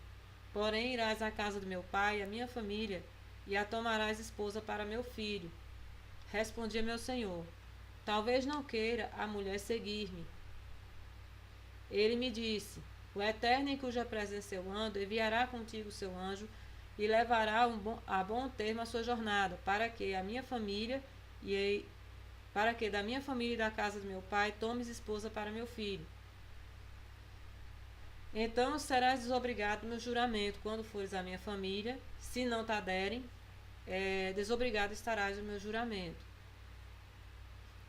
Porém irás à casa do meu pai, à minha família, e a tomarás esposa para meu filho. Respondia meu senhor: Talvez não queira a mulher seguir-me. Ele me disse: O Eterno, em cuja presença eu ando, enviará contigo seu anjo e levará a bom termo a sua jornada, para que da minha família e da casa do meu pai tomes esposa para meu filho. Então serás desobrigado do meu juramento quando fores à minha família. Se não te aderem, desobrigado estarás do meu juramento.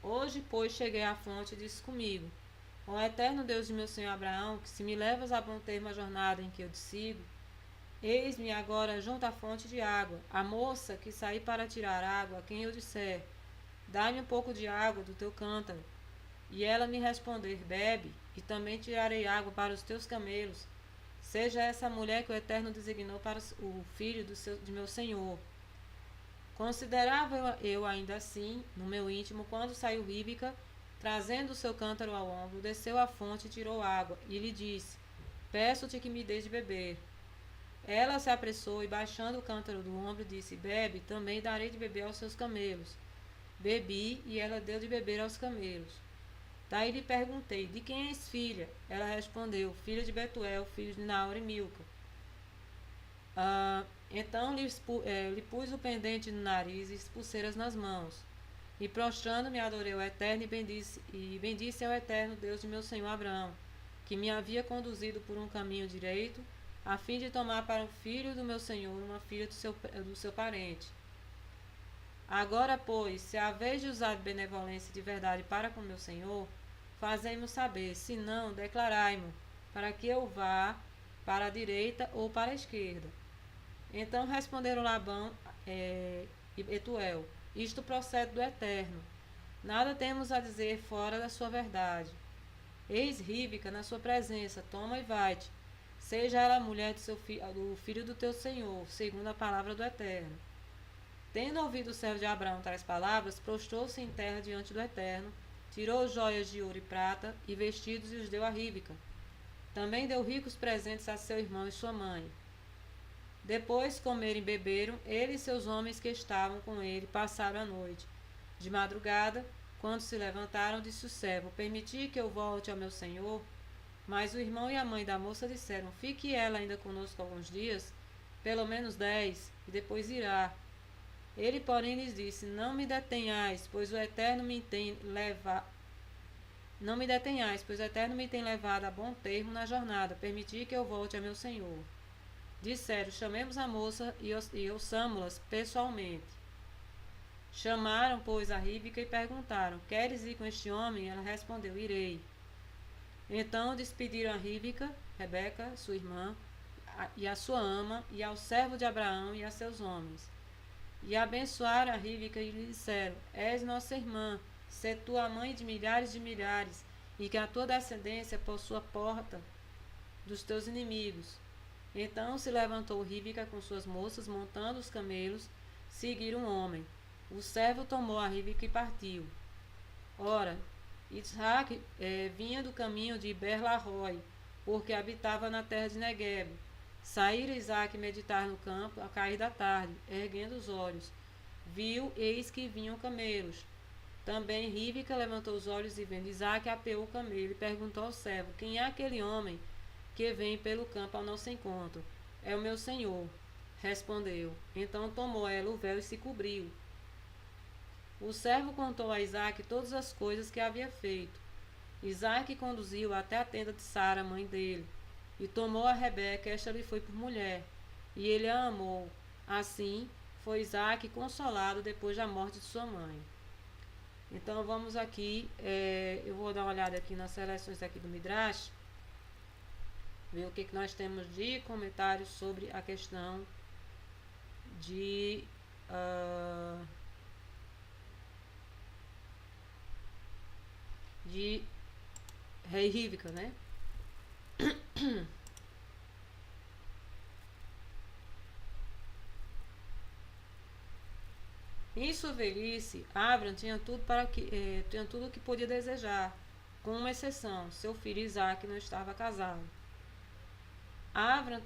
Hoje, pois, cheguei à fonte e disse comigo: Ó Eterno Deus de meu senhor Abraão, que se me levas a bom termo a jornada em que eu te sigo, eis-me agora junto à fonte de água, a moça que saí para tirar água, a quem eu disser: Dá-me um pouco de água do teu cântaro. E ela me responder: Bebe, e também tirarei água para os teus camelos. Seja essa mulher que o Eterno designou para o filho de meu senhor. Considerava eu ainda assim, no meu íntimo, quando saiu Ríbica, trazendo o seu cântaro ao ombro, desceu à fonte e tirou água, e lhe disse: Peço-te que me dês de beber. Ela se apressou e, baixando o cântaro do ombro, disse: Bebe, também darei de beber aos seus camelos. Bebi, e ela deu de beber aos camelos. Daí lhe perguntei: De quem és filha? Ela respondeu: Filha de Betuel, filho de Naor e Milca. Então lhe pus o pendente no nariz e as pulseiras nas mãos. E prostrando-me, adorei o Eterno e bendisse ao Eterno Deus de meu senhor Abraão, que me havia conduzido por um caminho direito, a fim de tomar para o filho do meu senhor uma filha do seu parente. Agora, pois, se haveis de usar de benevolência e de verdade para com meu senhor, fazei-mo saber, se não, declarai-mo, para que eu vá para a direita ou para a esquerda. Então responderam Labão e Betuel: Isto procede do Eterno. Nada temos a dizer fora da sua verdade. Eis Ríbica na sua presença, toma e vai-te. Seja ela a mulher do filho do teu senhor, segundo a palavra do Eterno. Tendo ouvido o servo de Abraão tais palavras, prostrou-se em terra diante do Eterno, tirou joias de ouro e prata e vestidos e os deu a Ríbica. Também deu ricos presentes a seu irmão e sua mãe. Depois comeram e beberam, ele e seus homens que estavam com ele passaram a noite. De madrugada, quando se levantaram, disse o servo: Permiti que eu volte ao meu senhor? Mas o irmão e a mãe da moça disseram: Fique ela ainda conosco alguns dias, pelo menos 10, e depois irá. Ele, porém, lhes disse: Não me detenhais, pois o Eterno me tem levado. Não me detenhais, pois o Eterno me tem levado a bom termo na jornada. Permiti que eu volte a meu senhor. Disseram: Chamemos a moça e ouçamo-las pessoalmente. Chamaram, pois, a Ríbica e perguntaram: Queres ir com este homem? Ela respondeu: Irei. Então despediram a Ríbica, Rebeca, sua irmã, e a sua ama, e ao servo de Abraão e a seus homens. E abençoaram a Ríbica e lhe disseram: És nossa irmã, sê tu a mãe de milhares, e que a tua descendência possua a porta dos teus inimigos. Então se levantou Ríbica com suas moças, montando os camelos, seguiram um homem. O servo tomou a Ríbica e partiu. Ora, Isaac vinha do caminho de Berlarrói, porque habitava na terra de Neguebe. Saíra Isaac meditar no campo, a cair da tarde, erguendo os olhos. Viu, eis que vinham camelos. Também Ríbica levantou os olhos e, vendo Isaac, apeou o camelo e perguntou ao servo: Quem é aquele homem que vem pelo campo ao nosso encontro? É o meu senhor, respondeu. Então tomou ela o véu e se cobriu. O servo contou a Isaac todas as coisas que havia feito. Isaac conduziu até a tenda de Sara, mãe dele, e tomou a Rebeca, esta lhe foi por mulher, e ele a amou. Assim foi Isaac consolado depois da morte de sua mãe. Então vamos aqui, eu vou dar uma olhada aqui nas seleções aqui do Midrash, ver o que nós temos de comentários sobre a questão de rei Ríbica, né? Em sua velhice, Abrão tinha tudo o que podia desejar, com uma exceção: seu filho Isaque não estava casado. Abrão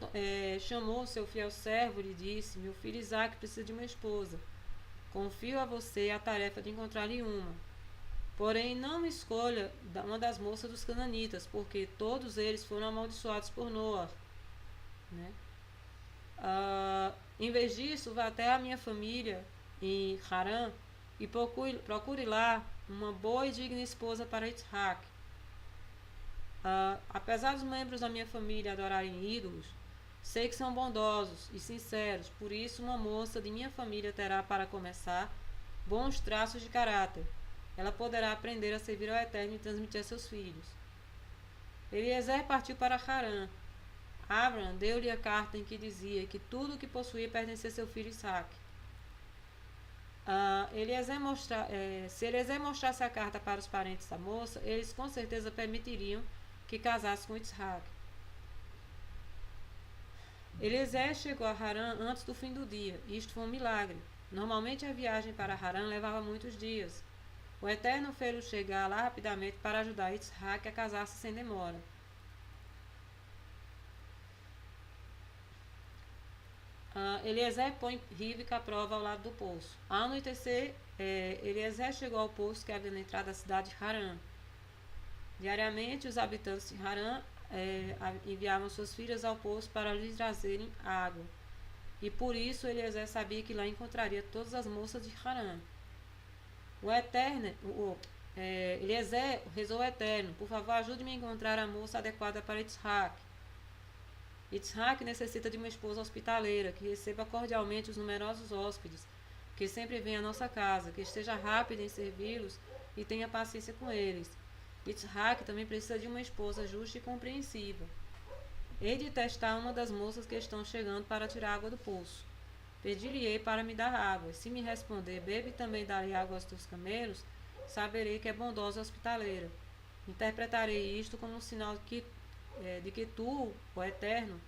chamou seu fiel servo e lhe disse: Meu filho Isaque precisa de uma esposa. Confio a você a tarefa de encontrar-lhe uma. Porém, não me escolha uma das moças dos cananitas, porque todos eles foram amaldiçoados por Noa. Né? Em vez disso, vá até a minha família em Harã e procure lá uma boa e digna esposa para Isaac. Apesar dos membros da minha família adorarem ídolos, sei que são bondosos e sinceros, por isso uma moça de minha família terá, para começar, bons traços de caráter. Ela poderá aprender a servir ao Eterno e transmitir a seus filhos. Eliezer partiu para Harã. Abrão deu-lhe a carta em que dizia que tudo o que possuía pertencia a seu filho Isaac. Se Eliezer mostrasse a carta para os parentes da moça, eles com certeza permitiriam que casasse com Isaac. Eliezer chegou a Harã antes do fim do dia. Isto foi um milagre. Normalmente a viagem para Harã levava muitos dias. O Eterno fez-o chegar lá rapidamente para ajudar Isaac a casar-se sem demora. Eliezer põe Ríbica à prova ao lado do poço. Ao anoitecer, Eliezer chegou ao poço que havia na entrada da cidade de Harã. Diariamente, os habitantes de Harã enviavam suas filhas ao poço para lhes trazerem água. E por isso Eliezer sabia que lá encontraria todas as moças de Harã. Eliezer rezou ao Eterno: Por favor, ajude-me a encontrar a moça adequada para Isaac. Isaac necessita de uma esposa hospitaleira, que receba cordialmente os numerosos hóspedes, que sempre vem à nossa casa, que esteja rápida em servi-los e tenha paciência com eles. Isaac também precisa de uma esposa justa e compreensiva. Hei de testar uma das moças que estão chegando para tirar água do poço. Pedir-lhe-ei para me dar água. Se me responder, bebe e também darei água aos teus camelos, saberei que é bondosa e hospitaleira. Interpretarei isto como um sinal de que tu, o Eterno,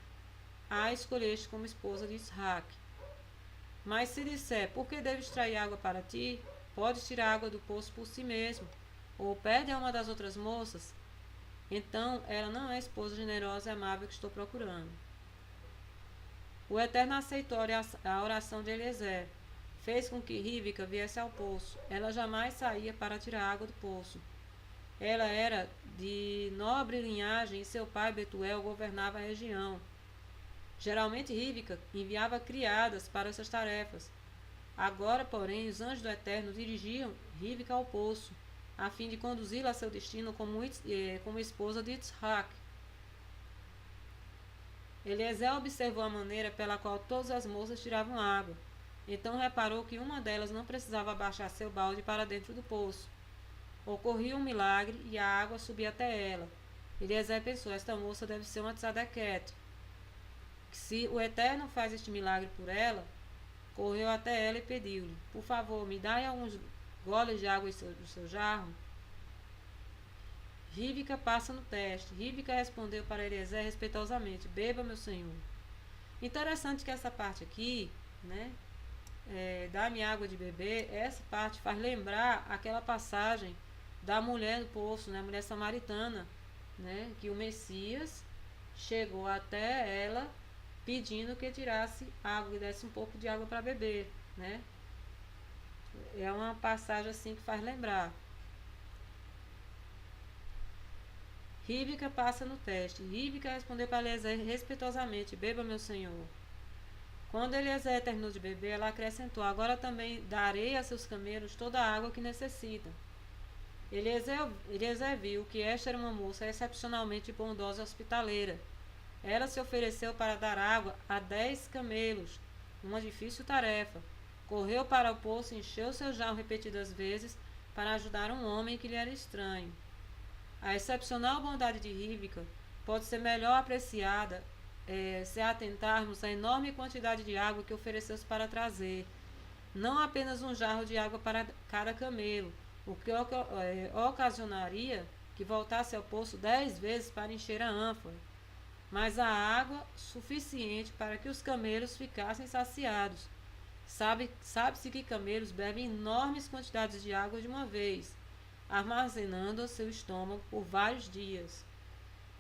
a escolheste como esposa de Isaac. Mas se disser, por que devo extrair água para ti? Podes tirar água do poço por si mesmo, ou pede a uma das outras moças. Então ela não é a esposa generosa e amável que estou procurando. O Eterno aceitou a oração de Eliezer. Fez com que Ríbica viesse ao poço. Ela jamais saía para tirar água do poço. Ela era de nobre linhagem e seu pai Betuel governava a região. Geralmente Ríbica enviava criadas para essas tarefas. Agora, porém, os anjos do Eterno dirigiam Ríbica ao poço, a fim de conduzi-la a seu destino como esposa de Isaac. Eliezer observou a maneira pela qual todas as moças tiravam água. Então reparou que uma delas não precisava abaixar seu balde para dentro do poço. Ocorria um milagre e a água subia até ela. Eliezer pensou, esta moça deve ser uma tzadeket. Se o Eterno faz este milagre por ela, correu até ela e pediu-lhe, por favor, me dai alguns goles de água do seu jarro. Ríbica passa no teste. Ríbica respondeu para Eliezer respeitosamente, beba, meu senhor. Interessante que essa parte aqui, né, dá-me água de beber, essa parte faz lembrar aquela passagem da mulher do poço, né, a mulher samaritana, né, que o Messias chegou até ela pedindo que tirasse água e desse um pouco de água para beber, né. É uma passagem assim que faz lembrar. Ríbica passa no teste. Ríbica respondeu para Eliezer respeitosamente, beba, meu senhor. Quando Eliezer terminou de beber, ela acrescentou, agora também darei a seus camelos toda a água que necessitam. Eliezer viu que esta era uma moça excepcionalmente bondosa e hospitaleira. Ela se ofereceu para dar água a 10 camelos, uma difícil tarefa. Correu para o poço e encheu seu jarro repetidas vezes para ajudar um homem que lhe era estranho. A excepcional bondade de Ríbica pode ser melhor apreciada se atentarmos à enorme quantidade de água que ofereceu-se para trazer. Não apenas um jarro de água para cada camelo, o que ocasionaria que voltasse ao poço 10 vezes para encher a ânfora, mas a água suficiente para que os camelos ficassem saciados. Sabe-se que camelos bebem enormes quantidades de água de uma vez, armazenando seu estômago por vários dias.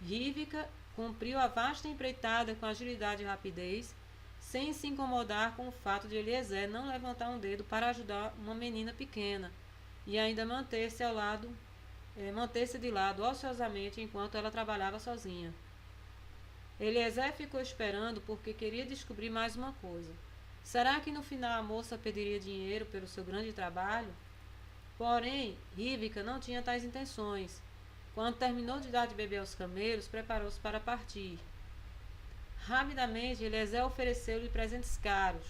Ríbica cumpriu a vasta empreitada com agilidade e rapidez, sem se incomodar com o fato de Eliezer não levantar um dedo para ajudar uma menina pequena e ainda manter-se de lado ociosamente enquanto ela trabalhava sozinha. Eliezer ficou esperando porque queria descobrir mais uma coisa. Será que no final a moça pediria dinheiro pelo seu grande trabalho? Porém, Ríbica não tinha tais intenções. Quando terminou de dar de beber aos camelos, preparou-se para partir. Rapidamente, Eliezer ofereceu-lhe presentes caros.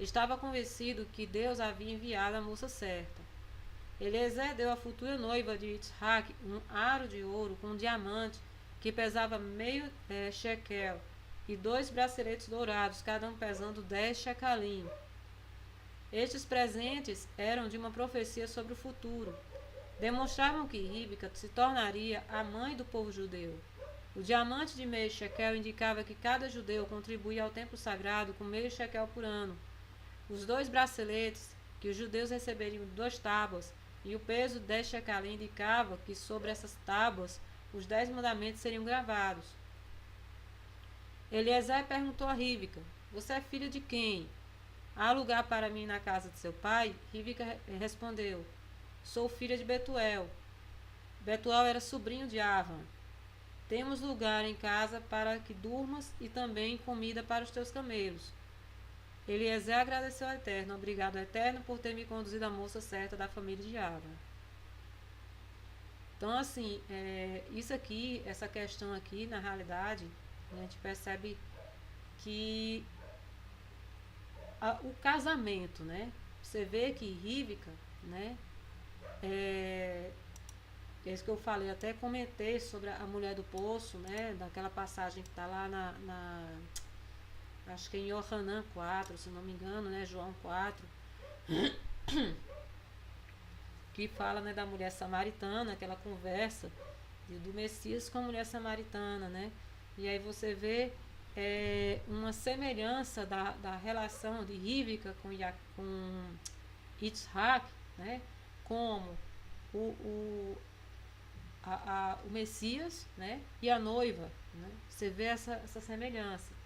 Estava convencido que Deus havia enviado a moça certa. Eliezer deu à futura noiva de Isaac um aro de ouro com um diamante que pesava meio shekel e 2 braceletes dourados, cada um pesando 10 shecalim. Estes presentes eram de uma profecia sobre o futuro. Demonstravam que Ríbica se tornaria a mãe do povo judeu. O diamante de meio shekel indicava que cada judeu contribuía ao templo sagrado com meio shekel por ano. Os 2 braceletes que os judeus receberiam de 2 tábuas e o peso de 10 shecalim indicava que sobre essas tábuas os 10 mandamentos seriam gravados. Eliezer perguntou a Ríbica, você é filha de quem? Há lugar para mim na casa de seu pai? Ríbica respondeu, sou filha de Betuel. Betuel era sobrinho de Avan. Temos lugar em casa para que durmas e também comida para os teus camelos. Eliezer agradeceu ao Eterno, obrigado ao Eterno por ter me conduzido à moça certa da família de Avan. Então, assim, isso aqui, essa questão aqui, na realidade, a gente percebe que o casamento, né? Você vê que Ríbica, né? esse que eu falei, até comentei sobre a mulher do poço, né? Daquela passagem que está lá acho que é em Yohanan 4, se não me engano, né? João 4, que fala, né, da mulher samaritana, aquela conversa do Messias com a mulher samaritana, né? E aí você vê uma semelhança da relação de Rívika com Yitzhak, né? Como o Messias, né? E a noiva, né? Você vê essa semelhança.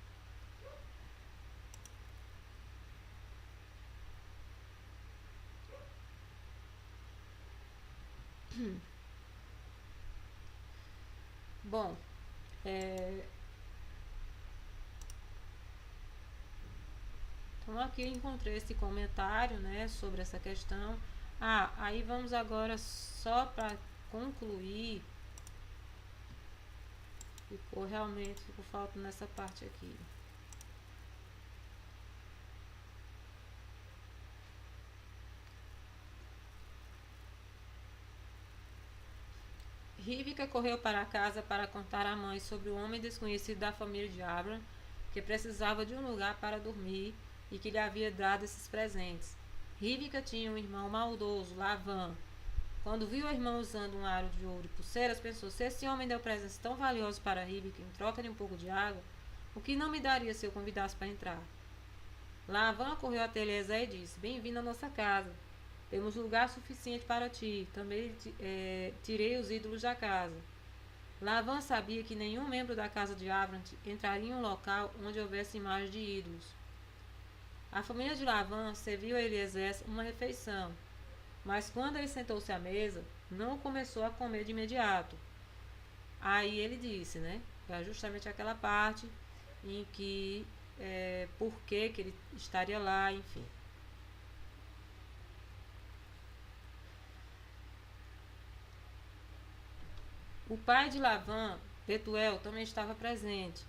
Bom, então aqui encontrei esse comentário, né, sobre essa questão. Aí vamos agora só para concluir. Ficou falta nessa parte aqui. Rívika correu para casa para contar à mãe sobre o homem desconhecido da família de Abram, que precisava de um lugar para dormir e que lhe havia dado esses presentes. Rívika tinha um irmão maldoso, Lavã. Quando viu o irmão usando um aro de ouro e pulseiras, pensou: se esse homem deu presentes tão valiosos para Rívika em troca de um pouco de água, o que não me daria se eu convidasse para entrar? Lavã correu até Eliezer e disse: bem-vindo à nossa casa. Temos lugar suficiente para ti. Também tirei os ídolos da casa. Lavã sabia que nenhum membro da casa de Abram entraria em um local onde houvesse imagem de ídolos. A família de Lavã serviu a Eliezer uma refeição, mas quando ele sentou-se à mesa, não começou a comer de imediato. Aí ele disse, né? É justamente aquela parte em que por que ele estaria lá, enfim. O pai de Lavã, Betuel, também estava presente.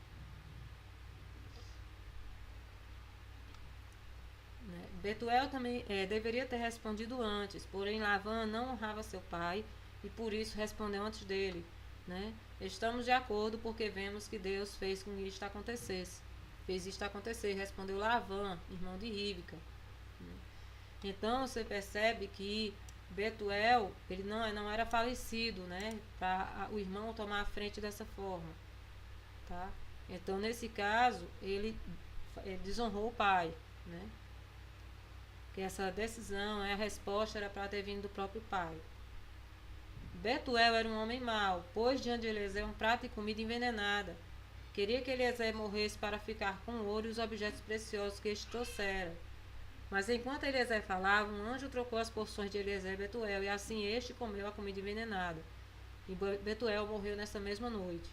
Betuel também deveria ter respondido antes, porém Lavã não honrava seu pai e por isso respondeu antes dele, né? Estamos de acordo porque vemos que Deus fez com que isto acontecesse. Fez isto acontecer, respondeu Lavã, irmão de Rívika. Então você percebe que Betuel, ele não era falecido, né? Para o irmão tomar a frente dessa forma, tá? Então nesse caso ele desonrou o pai, né? Que essa decisão, a resposta era para ter vindo do próprio pai. Betuel era um homem mau, pôs diante de Eliezer um prato de comida envenenada. Queria que Eliezer morresse para ficar com o ouro e os objetos preciosos que este trouxera. Mas enquanto Eliezer falava, um anjo trocou as porções de Eliezer e Betuel, e assim este comeu a comida envenenada. E Betuel morreu nessa mesma noite.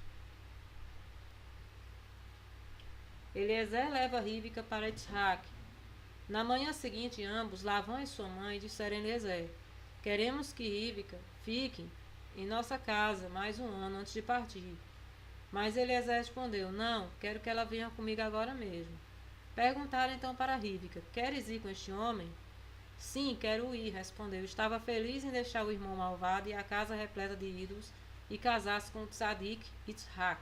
Eliezer leva Rívika para Yitzhak. Na manhã seguinte, ambos, Lavã e sua mãe, disseram a Eliezer: queremos que Rívika fique em nossa casa mais um ano antes de partir. Mas Eliezer respondeu: não, quero que ela venha comigo agora mesmo. Perguntaram então para Rívika: queres ir com este homem? Sim, quero ir, respondeu. Estava feliz em deixar o irmão malvado e a casa repleta de ídolos e casar-se com Tzadik e Yitzhak.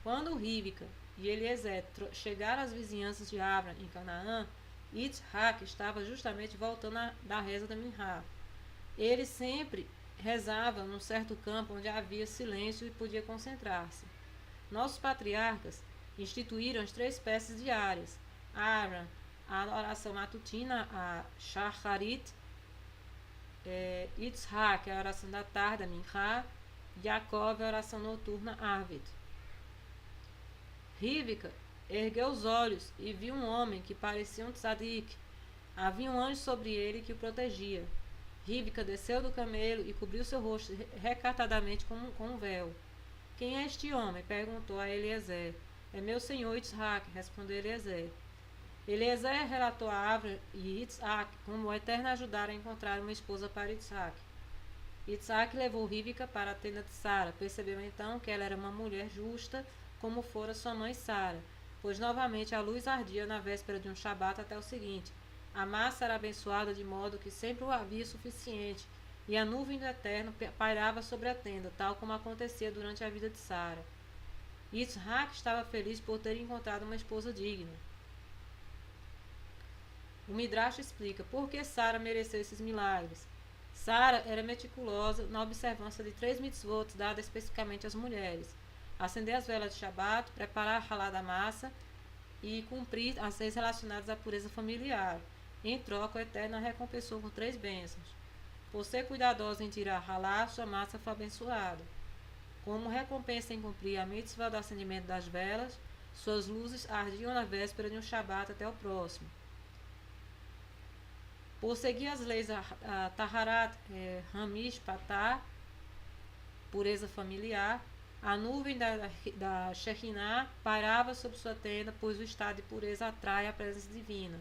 Quando Rívika e Eliezer chegaram às vizinhanças de Abram, em Canaã, Yitzhak estava justamente voltando da reza da Minhá. Ele sempre rezava num certo campo onde havia silêncio e podia concentrar-se. Nossos patriarcas instituíram as 3 peças diárias: Abram, a oração matutina, a Shacharit, Yitzhak, a oração da tarde, a Minhá, Yaakov, a oração noturna, Arvid. Rívika ergueu os olhos e viu um homem que parecia um tzadik. Havia um anjo sobre ele que o protegia. Rívika desceu do camelo e cobriu seu rosto recatadamente com um véu. Quem é este homem? Perguntou a Eliezer. É meu senhor Yitzhak, respondeu Eliezer. Eliezer relatou a Abram e Yitzhak como o Eterno ajudaram a encontrar uma esposa para Yitzhak. Yitzhak levou Rívika para a tenda de Sara. Percebeu então que ela era uma mulher justa, como fora sua mãe Sara, pois novamente a luz ardia na véspera de um Shabat até o seguinte: a massa era abençoada de modo que sempre o havia suficiente, e a nuvem do Eterno pairava sobre a tenda, tal como acontecia durante a vida de Sara. Isaac estava feliz por ter encontrado uma esposa digna. O Midrash explica por que Sara mereceu esses milagres. Sara era meticulosa na observância de 3 mitzvot dadas especificamente às mulheres: acender as velas de Shabat, preparar a halá da massa e cumprir as leis relacionadas à pureza familiar. Em troca, o Eterno a recompensou com 3 bênçãos. Por ser cuidadosa em tirar halá, sua massa foi abençoada. Como recompensa em cumprir a mitzvah do acendimento das velas, suas luzes ardiam na véspera de um Shabat até o próximo. Por seguir as leis Taharat, Hamish, Patá, pureza familiar, a nuvem da Shekhinah pairava sobre sua tenda, pois o estado de pureza atrai a presença divina.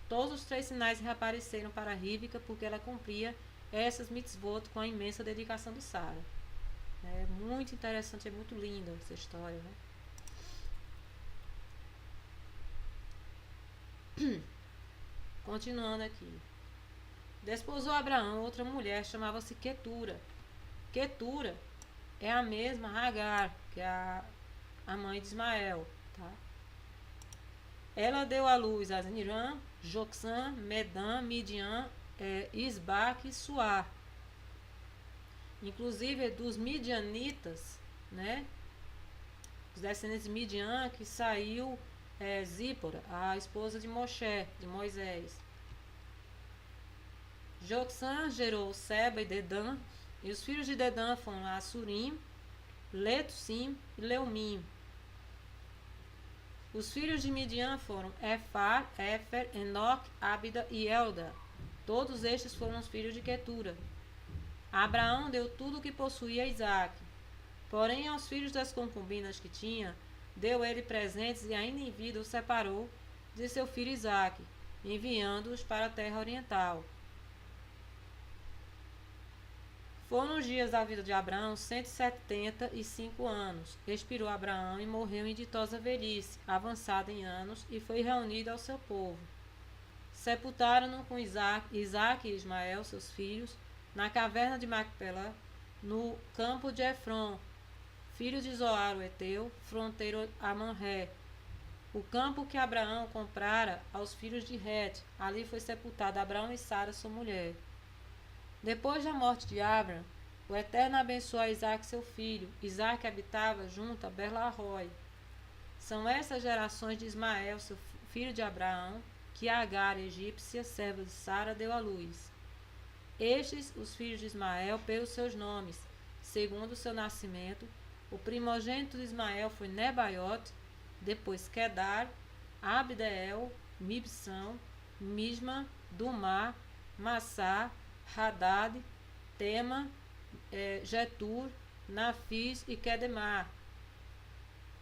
Todos os 3 sinais reapareceram para Rivka, porque ela cumpria essas mitzvot com a imensa dedicação de Sara. É muito interessante, é muito linda essa história, né? Continuando aqui. Desposou Abraão outra mulher, chamava-se Quetura. Quetura é a mesma Hagar, que é a mãe de Ismael. Tá? Ela deu à luz a Nirã, Joxã, Medã, Midian, Isbaque e Suar. Inclusive dos midianitas, né? Os descendentes de Midian, que saiu Zípora, a esposa de Moshe, de Moisés. Joxã gerou Seba e Dedã, e os filhos de Dedã foram Assurim, Letusim e Leumim. Os filhos de Midian foram Efar, Efer, Enoque, Abida e Elda. Todos estes foram os filhos de Quetura. Abraão deu tudo o que possuía a Isaac. Porém, aos filhos das concubinas que tinha, deu ele presentes e ainda em vida os separou de seu filho Isaac, enviando-os para a terra oriental. Foram os dias da vida de Abraão 175 anos. Expirou Abraão e morreu em ditosa velhice, avançado em anos, e foi reunido ao seu povo. Sepultaram-no com Isaac e Ismael, seus filhos, na caverna de Macpelá, no campo de Efron, filho de Zoar o Eteu, fronteiro a Manré. O campo que Abraão comprara aos filhos de Het, ali foi sepultado Abraão e Sara, sua mulher. Depois da morte de Abraão, o Eterno abençoou a Isaac, seu filho. Isaac habitava junto a Berlarrói. São essas gerações de Ismael, seu filho de Abraão, que Agar, egípcia, serva de Sara, deu à luz. Estes, os filhos de Ismael, pelos seus nomes, segundo o seu nascimento. O primogênito de Ismael foi Nebaiot, depois Quedar, Abdeel, Mibsão, Misma, Dumá, Massá, Hadad, Tema, Getur, Nafis e Quedemar.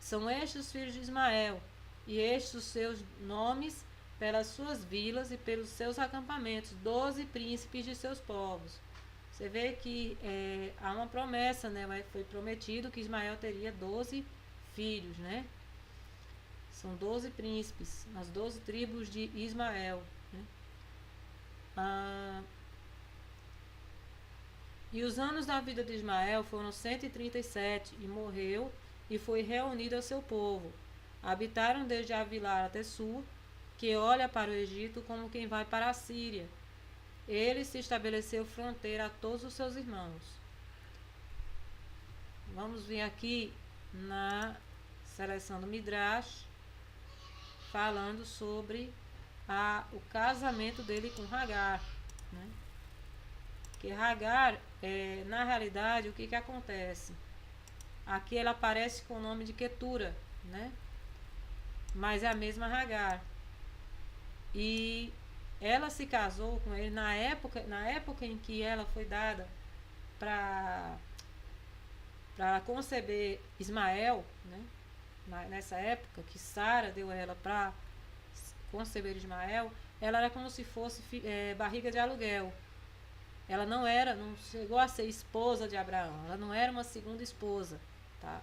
São estes os filhos de Ismael, e estes os seus nomes pelas suas vilas e pelos seus acampamentos, 12 príncipes de seus povos. Você vê que há uma promessa, né? Foi prometido que Ismael teria 12 filhos, né? São 12 príncipes, as 12 tribos de Ismael, né? E os anos da vida de Ismael foram 137, e morreu e foi reunido ao seu povo. Habitaram desde Avilar até Sur, que olha para o Egito como quem vai para a Síria. Ele se estabeleceu fronteira a todos os seus irmãos. Vamos ver aqui na seleção do Midrash, falando sobre o casamento dele com Hagar, né? Que Hagar, na realidade, o que acontece? Aqui ela aparece com o nome de Quetura, né? Mas é a mesma Hagar. E ela se casou com ele na época em que ela foi dada para conceber Ismael, né? Nessa época que Sara deu a ela para conceber Ismael, ela era como se fosse barriga de aluguel. Ela não chegou a ser esposa de Abraão, ela não era uma segunda esposa, tá?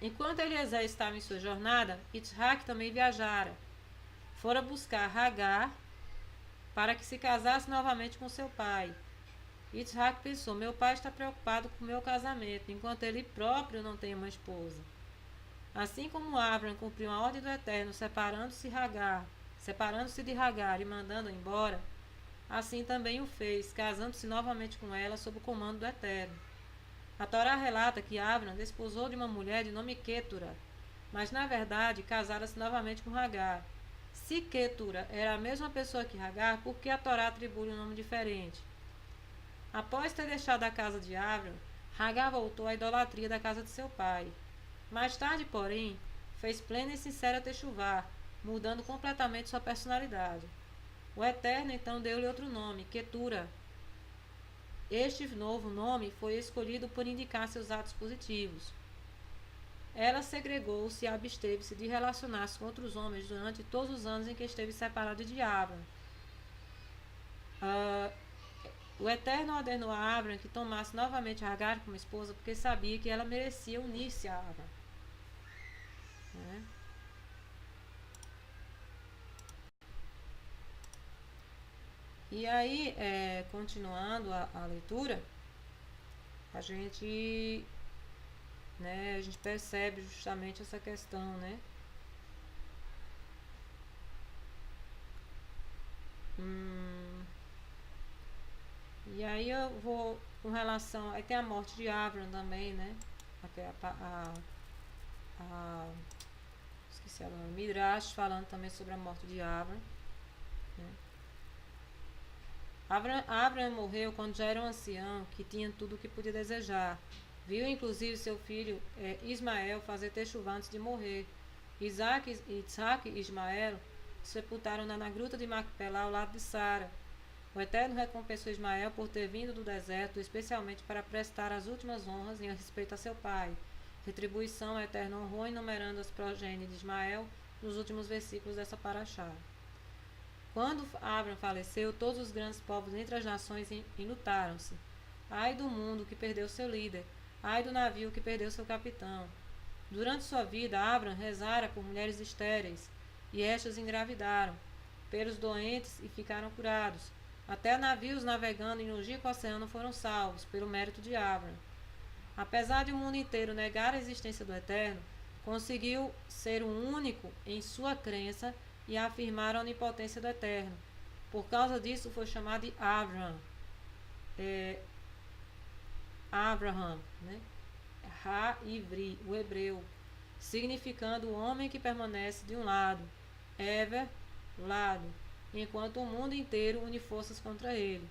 Enquanto Eliezer estava em sua jornada, Yitzhak também viajara. Fora buscar Hagar para que se casasse novamente com seu pai. Yitzhak pensou: meu pai está preocupado com o meu casamento, enquanto ele próprio não tem uma esposa. Assim como Abraham cumpriu a ordem do Eterno, separando-se de Hagar e mandando-a embora, assim também o fez, casando-se novamente com ela sob o comando do Eterno. A Torá relata que Abraham desposou de uma mulher de nome Quetura, mas na verdade casara-se novamente com Hagar. Se Quetura era a mesma pessoa que Hagar, por que a Torá atribui um nome diferente? Após ter deixado a casa de Abraham, Hagar voltou à idolatria da casa de seu pai. Mais tarde, porém, fez plena e sincera techuvá, mudando completamente sua personalidade. O Eterno então deu-lhe outro nome, Quetura. Este novo nome foi escolhido por indicar seus atos positivos. Ela segregou-se e absteve-se de relacionar-se com outros homens durante todos os anos em que esteve separada de Abraham. O Eterno ordenou a Abraham que tomasse novamente Hagar como esposa, porque sabia que ela merecia unir-se a Abraham. E aí, continuando a leitura, a gente percebe justamente essa questão, né? E aí eu vou com relação. Aí tem a morte de Abraham também, né? Até esqueci agora. Midrash falando também sobre a morte de Abraham. Né? Abraham morreu quando já era um ancião, que tinha tudo o que podia desejar. Viu inclusive seu filho Ismael fazer techuvá antes de morrer. Isaac e Ismael sepultaram na gruta de Macpelá ao lado de Sara. O Eterno recompensou Ismael por ter vindo do deserto, especialmente para prestar as últimas honras em respeito a seu pai. Retribuição, o Eterno honrou enumerando as progênies de Ismael nos últimos versículos dessa paraxá. Quando Abraham faleceu, todos os grandes povos entre as nações enlutaram-se. Ai do mundo que perdeu seu líder, ai do navio que perdeu seu capitão. Durante sua vida, Abraham rezara por mulheres estéreis, e estas engravidaram, pelos doentes e ficaram curados. Até navios navegando em longínquo oceano foram salvos, pelo mérito de Abraham. Apesar de o mundo inteiro negar a existência do Eterno, conseguiu ser o único em sua crença e afirmar a onipotência do Eterno. Por causa disso, foi chamado de Abraham. Abraham, né? Ha-Ivri, o hebreu, significando o homem que permanece de um lado, Ever, lado, enquanto o mundo inteiro une forças contra ele.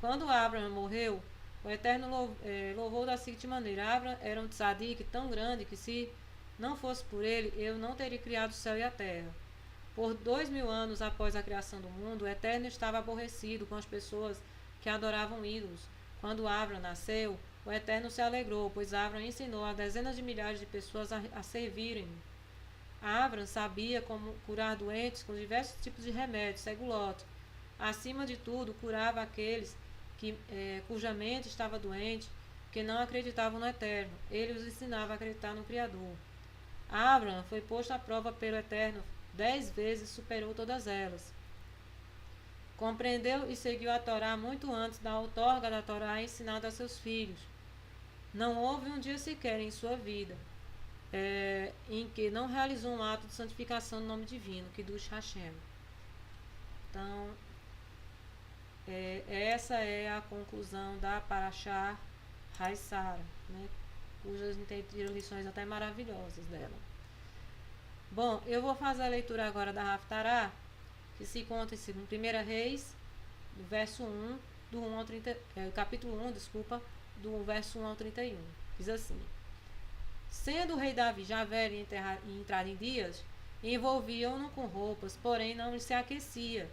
Quando Abraham morreu, o Eterno louvou da seguinte maneira: Abraham era um tzadik tão grande que, se não fosse por ele, eu não teria criado o céu e a terra. Por 2000 anos após a criação do mundo, o Eterno estava aborrecido com as pessoas que adoravam ídolos. Quando Abraham nasceu, o Eterno se alegrou, pois Abraham ensinou a dezenas de milhares de pessoas a servirem-no. Abraham sabia como curar doentes com diversos tipos de remédios, segulote. Acima de tudo, curava aqueles cuja mente estava doente, que não acreditavam no Eterno. Ele os ensinava a acreditar no Criador. Abraham foi posto à prova pelo Eterno 10 vezes, superou todas elas. Compreendeu e seguiu a Torá muito antes da outorga da Torá ensinada a seus filhos. Não houve um dia sequer em sua vida em que não realizou um ato de santificação no nome divino, Kiddush Hashem. Então, essa é a conclusão da Parashá Haisara, né, cujas tira lições até maravilhosas dela. Bom, eu vou fazer a leitura agora da Haftará, que se conta em 1 Reis, do verso 1, capítulo 1, do verso 1 ao 31. Diz assim: Sendo o rei Davi já velho e entrado em dias, envolviam-no com roupas, porém não lhe se aquecia.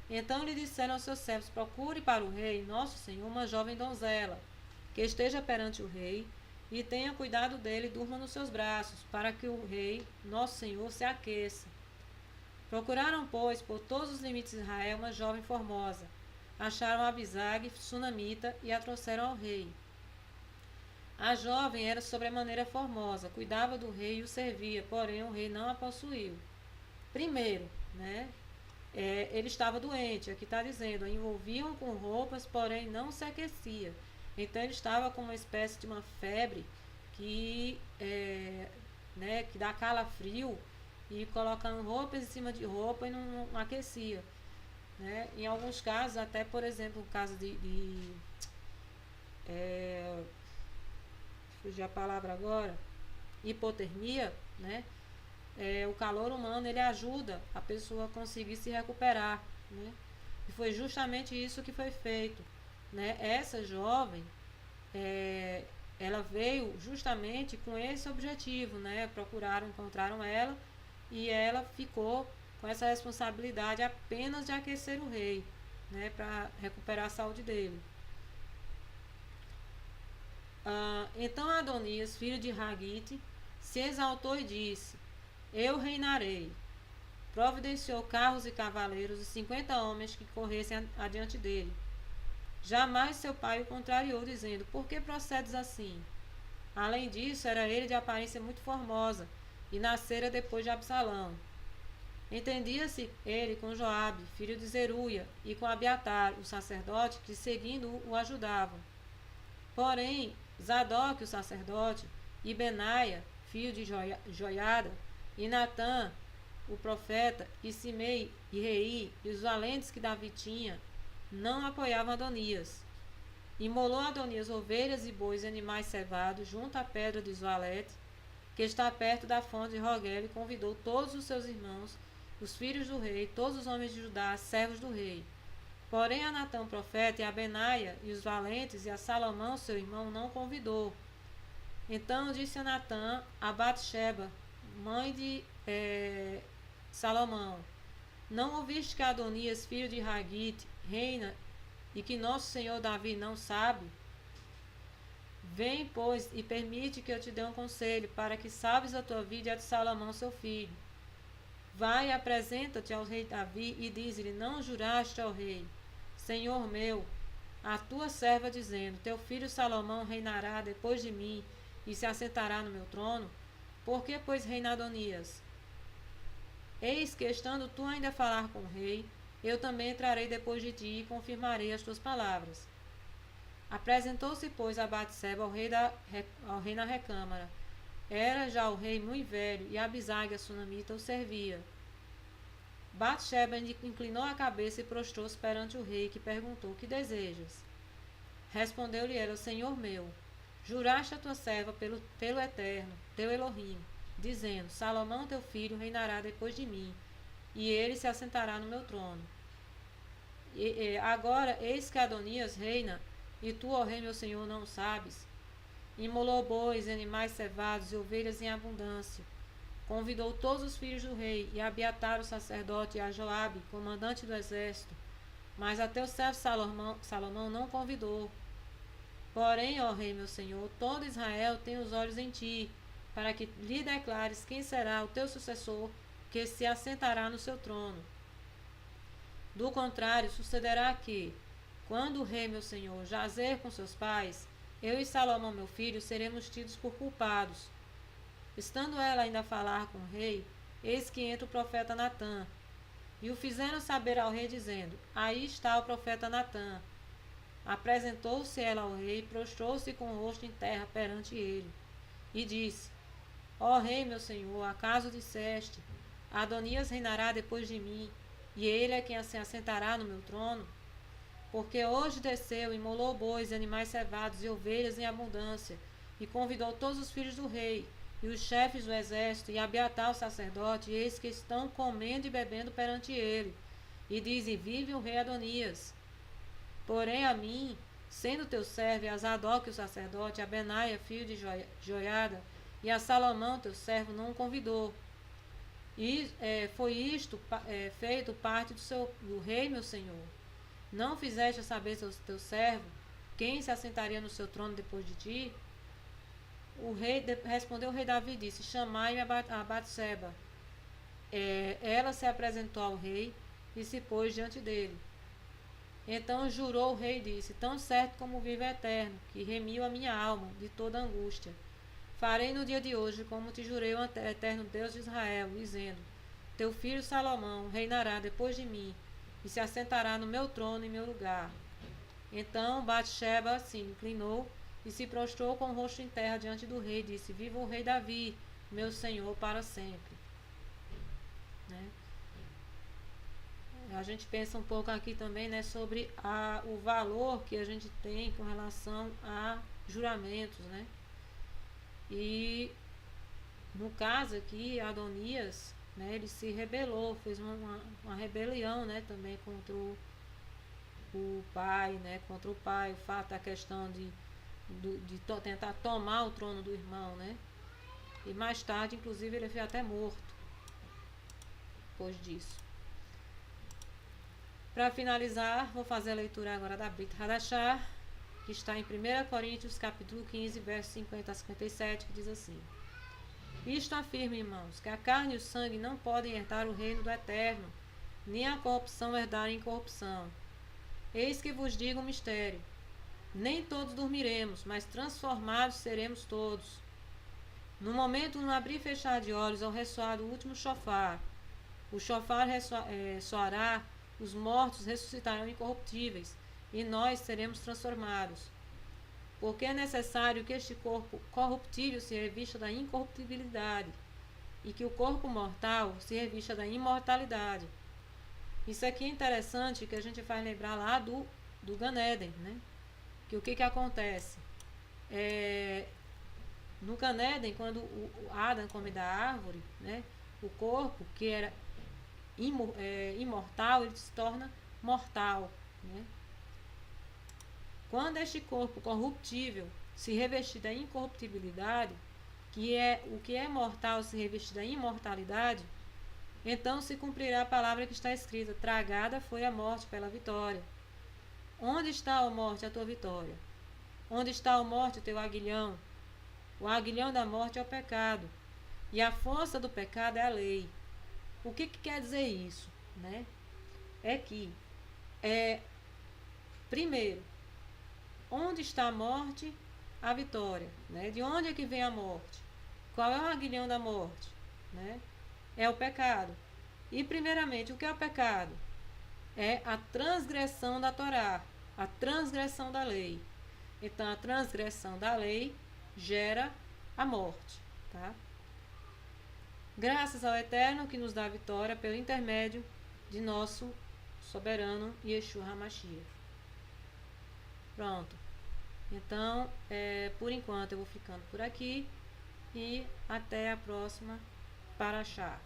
Então lhe disseram aos seus servos: Procure para o rei, nosso senhor, uma jovem donzela, que esteja perante o rei, e tenha cuidado dele e durma nos seus braços, para que o rei, nosso senhor, se aqueça. Procuraram, pois, por todos os limites de Israel uma jovem formosa. Acharam Abisag, sunamita, e a trouxeram ao rei. A jovem era sobremaneira formosa, cuidava do rei e o servia, porém o rei não a possuiu. Primeiro, né? Ele estava doente, aqui está dizendo, envolviam com roupas, porém não se aquecia. Então ele estava com uma espécie de uma febre que, que dá calafrio e colocando roupas em cima de roupa e não aquecia. Né? Em alguns casos, até por exemplo, o caso fugir a palavra agora, hipotermia, né? O calor humano ele ajuda a pessoa a conseguir se recuperar, né? E foi justamente isso que foi feito, né? Essa jovem, ela veio justamente com esse objetivo, né? Encontraram ela e ela ficou com essa responsabilidade apenas de aquecer o rei, né? Para recuperar a saúde dele. Então Adonias, filho de Hagite, se exaltou e disse: eu reinarei. Providenciou carros e cavaleiros e 50 homens que corressem adiante dele. Jamais seu pai o contrariou, dizendo: por que procedes assim? Além disso, era ele de aparência muito formosa, e nascera depois de Absalão. Entendia-se ele com Joabe, filho de Zeruia, e com Abiatar, o sacerdote, que seguindo o ajudavam. Porém, Zadok, o sacerdote, e Benaia, filho de Joiada, e Natã, o profeta, e Simei, e Rei, e os valentes que Davi tinha, não apoiavam Adonias. Imolou Adonias ovelhas e bois e animais cevados junto à pedra de Zoalete, que está perto da fonte de Rogel, e convidou todos os seus irmãos, os filhos do rei, todos os homens de Judá, servos do rei. Porém a Natã o profeta, e a Benaia, e os valentes, e a Salomão seu irmão, não convidou. Então disse a Natã a Batseba, mãe de Salomão: não ouviste que Adonias, filho de Hagite, reina, e que nosso senhor Davi não sabe? Vem, pois, e permite que eu te dê um conselho, para que salves a tua vida e a de Salomão seu filho. Vai e apresenta-te ao rei Davi, e diz-lhe: não juraste ao rei, Senhor meu, a tua serva, dizendo: teu filho Salomão reinará depois de mim, e se assentará no meu trono? Por que, pois, reina Adonias? Eis que, estando tu ainda a falar com o rei, eu também entrarei depois de ti e confirmarei as tuas palavras. Apresentou-se, pois, a Batseba ao rei na recâmara. Era já o rei muito velho, e Abisag, a sunamita, o servia. Batseba inclinou a cabeça e prostrou-se perante o rei, que perguntou: que desejas? Respondeu-lhe ela: Senhor meu, juraste a tua serva pelo Eterno, teu Elohim, dizendo: Salomão teu filho reinará depois de mim, e ele se assentará no meu trono. Agora, eis que Adonias reina, e tu, ó rei meu senhor, não o sabes. Imolou bois, animais cevados e ovelhas em abundância. Convidou todos os filhos do rei, e Abiatar o sacerdote, e a Joabe, comandante do exército. Mas a teu servo Salomão não convidou. Porém, ó rei meu senhor, todo Israel tem os olhos em ti, para que lhe declares quem será o teu sucessor, que se assentará no seu trono. Do contrário, sucederá que, quando o rei meu senhor jazer com seus pais, eu e Salomão meu filho seremos tidos por culpados. Estando ela ainda a falar com o rei, eis que entra o profeta Natã. E o fizeram saber ao rei, dizendo: aí está o profeta Natã. Apresentou-se ela ao rei, prostrou-se com o rosto em terra perante ele, e disse: ó rei meu senhor, acaso disseste: Adonias reinará depois de mim, e ele é quem se assentará no meu trono? Porque hoje desceu, imolou bois, animais cevados e ovelhas em abundância, e convidou todos os filhos do rei, e os chefes do exército, e Abiatar o sacerdote, e eis que estão comendo e bebendo perante ele. E dizem: vive o rei Adonias. Porém a mim, sendo teu servo, e a Zadok o sacerdote, a Benaia, filho de Joiada, e a Salomão teu servo, não o convidou. E foi isto feito parte do rei meu senhor. Não fizeste saber ao teu servo quem se assentaria no seu trono depois de ti? Respondeu o rei Davi e disse: chamai-me a Batseba. Ela se apresentou ao rei e se pôs diante dele. Então jurou o rei e disse: tão certo como vive o Eterno, que remiu a minha alma de toda angústia. Farei no dia de hoje como te jurei o Eterno Deus de Israel, dizendo: teu filho Salomão reinará depois de mim, e se assentará no meu trono em meu lugar. Então Batseba se inclinou e se prostrou com o rosto em terra diante do rei, e disse: viva o rei Davi, meu senhor, para sempre. Né? A gente pensa um pouco aqui também, né, sobre o valor que a gente tem com relação a juramentos, né? E no caso aqui, Adonias, né, ele se rebelou, fez uma rebelião, né, também contra o pai, né, contra o pai, o fato da questão de tentar tomar o trono do irmão, né? E mais tarde, inclusive, ele foi até morto depois disso. Para finalizar, vou fazer a leitura agora da Brit Hadashah, que está em 1 Coríntios, capítulo 15, versos 50 a 57, que diz assim: isto afirma, irmãos, que a carne e o sangue não podem herdar o reino do Eterno, nem a corrupção herdar a incorrupção. Eis que vos digo um mistério: nem todos dormiremos, mas transformados seremos todos. No momento, no abrir e fechar de olhos, ao ressoar do último chofar, o chofar soará, os mortos ressuscitarão incorruptíveis, e nós seremos transformados. Porque é necessário que este corpo corruptível se revista da incorruptibilidade, e que o corpo mortal se revista da imortalidade. Isso aqui é interessante, que a gente faz lembrar lá do Gan Eden, né? Que o que acontece? No Gan Eden, quando o Adão come da árvore, né, o corpo, que era imortal, ele se torna mortal, né? Quando este corpo corruptível se revestir da incorruptibilidade, o que é mortal se revestir da imortalidade, então se cumprirá a palavra que está escrita: tragada foi a morte pela vitória. Onde está, ó morte, a tua vitória? Onde está, ó morte, o teu aguilhão? O aguilhão da morte é o pecado, e a força do pecado é a lei. O que quer dizer isso, né? É que, primeiro, onde está a morte? A vitória, né? De onde é que vem a morte? Qual é o aguilhão da morte, né? É o pecado. E, primeiramente, o que é o pecado? É a transgressão da Torá, a transgressão da lei. Então, a transgressão da lei gera a morte, tá? Graças ao Eterno que nos dá a vitória pelo intermédio de nosso soberano Yeshua HaMashiach. Pronto. Então, por enquanto eu vou ficando por aqui e até a próxima Parashá.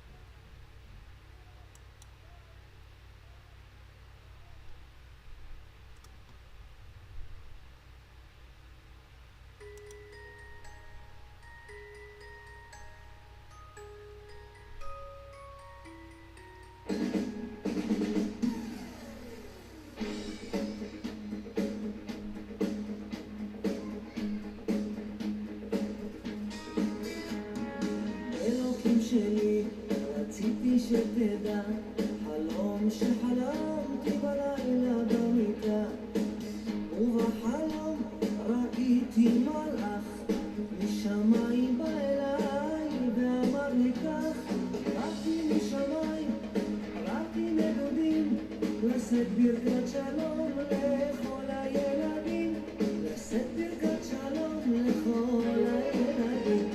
שלי, רציתי שתדע, חלום שחלמתי בלילה במיטה, ובחלום ראיתי מלאך משמיים בא אליי ואמר לי כך, באתי משמיים, ראיתי נדודים, לשאת ברכת שלום לכל הילדים, לשאת ברכת שלום לכל הילדים.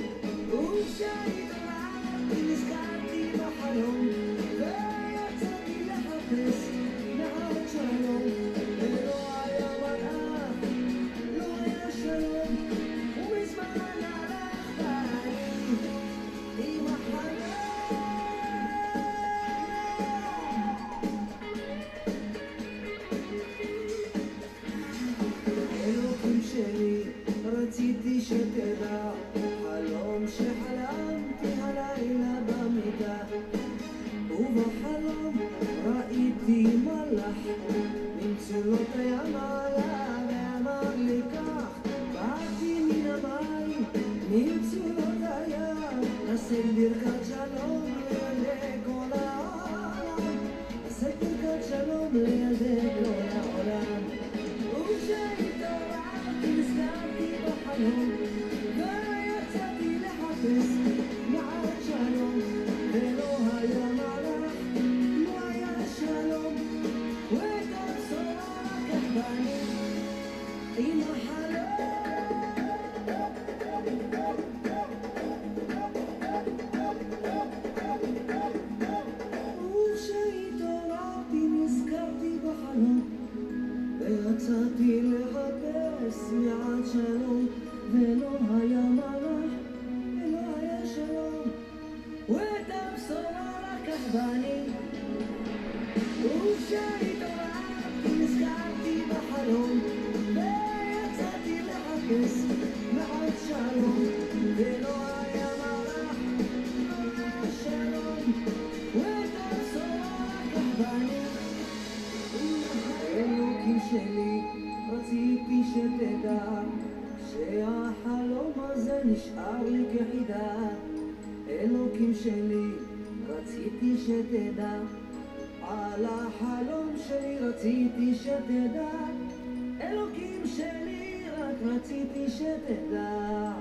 וכשהייתי נזכרתי בחלום ויצאתי לחפש מעט שלום, ולא היה מלאך, לא היה שלום, ומזמן הלך בעלי עם החלום. אלוקים שלי, רציתי שתדע, חלום שחלמתי הלילה במיטה, ובחלום ראיתי מלאך במצולות הים עלה ואמר לי כך, באתי מן המים ממצולות הים, לשאת ברכת שלום לילדי כל העולם, לשאת ברכת שלום לילדי כל העולם. כשהתעוררתי נזכרתי בחלום ויצאתי לחפש מעט שלום ולא היה מלאך לא היה שלום ואת הבשורה לקח בני אלוקים שלי רציתי שתדע שהחלום הזה נשאר לי כחידה אלוקים שלי רציתי שתדע על החלום שלי רציתי שתדע אלוקים שלי רק רציתי שתדע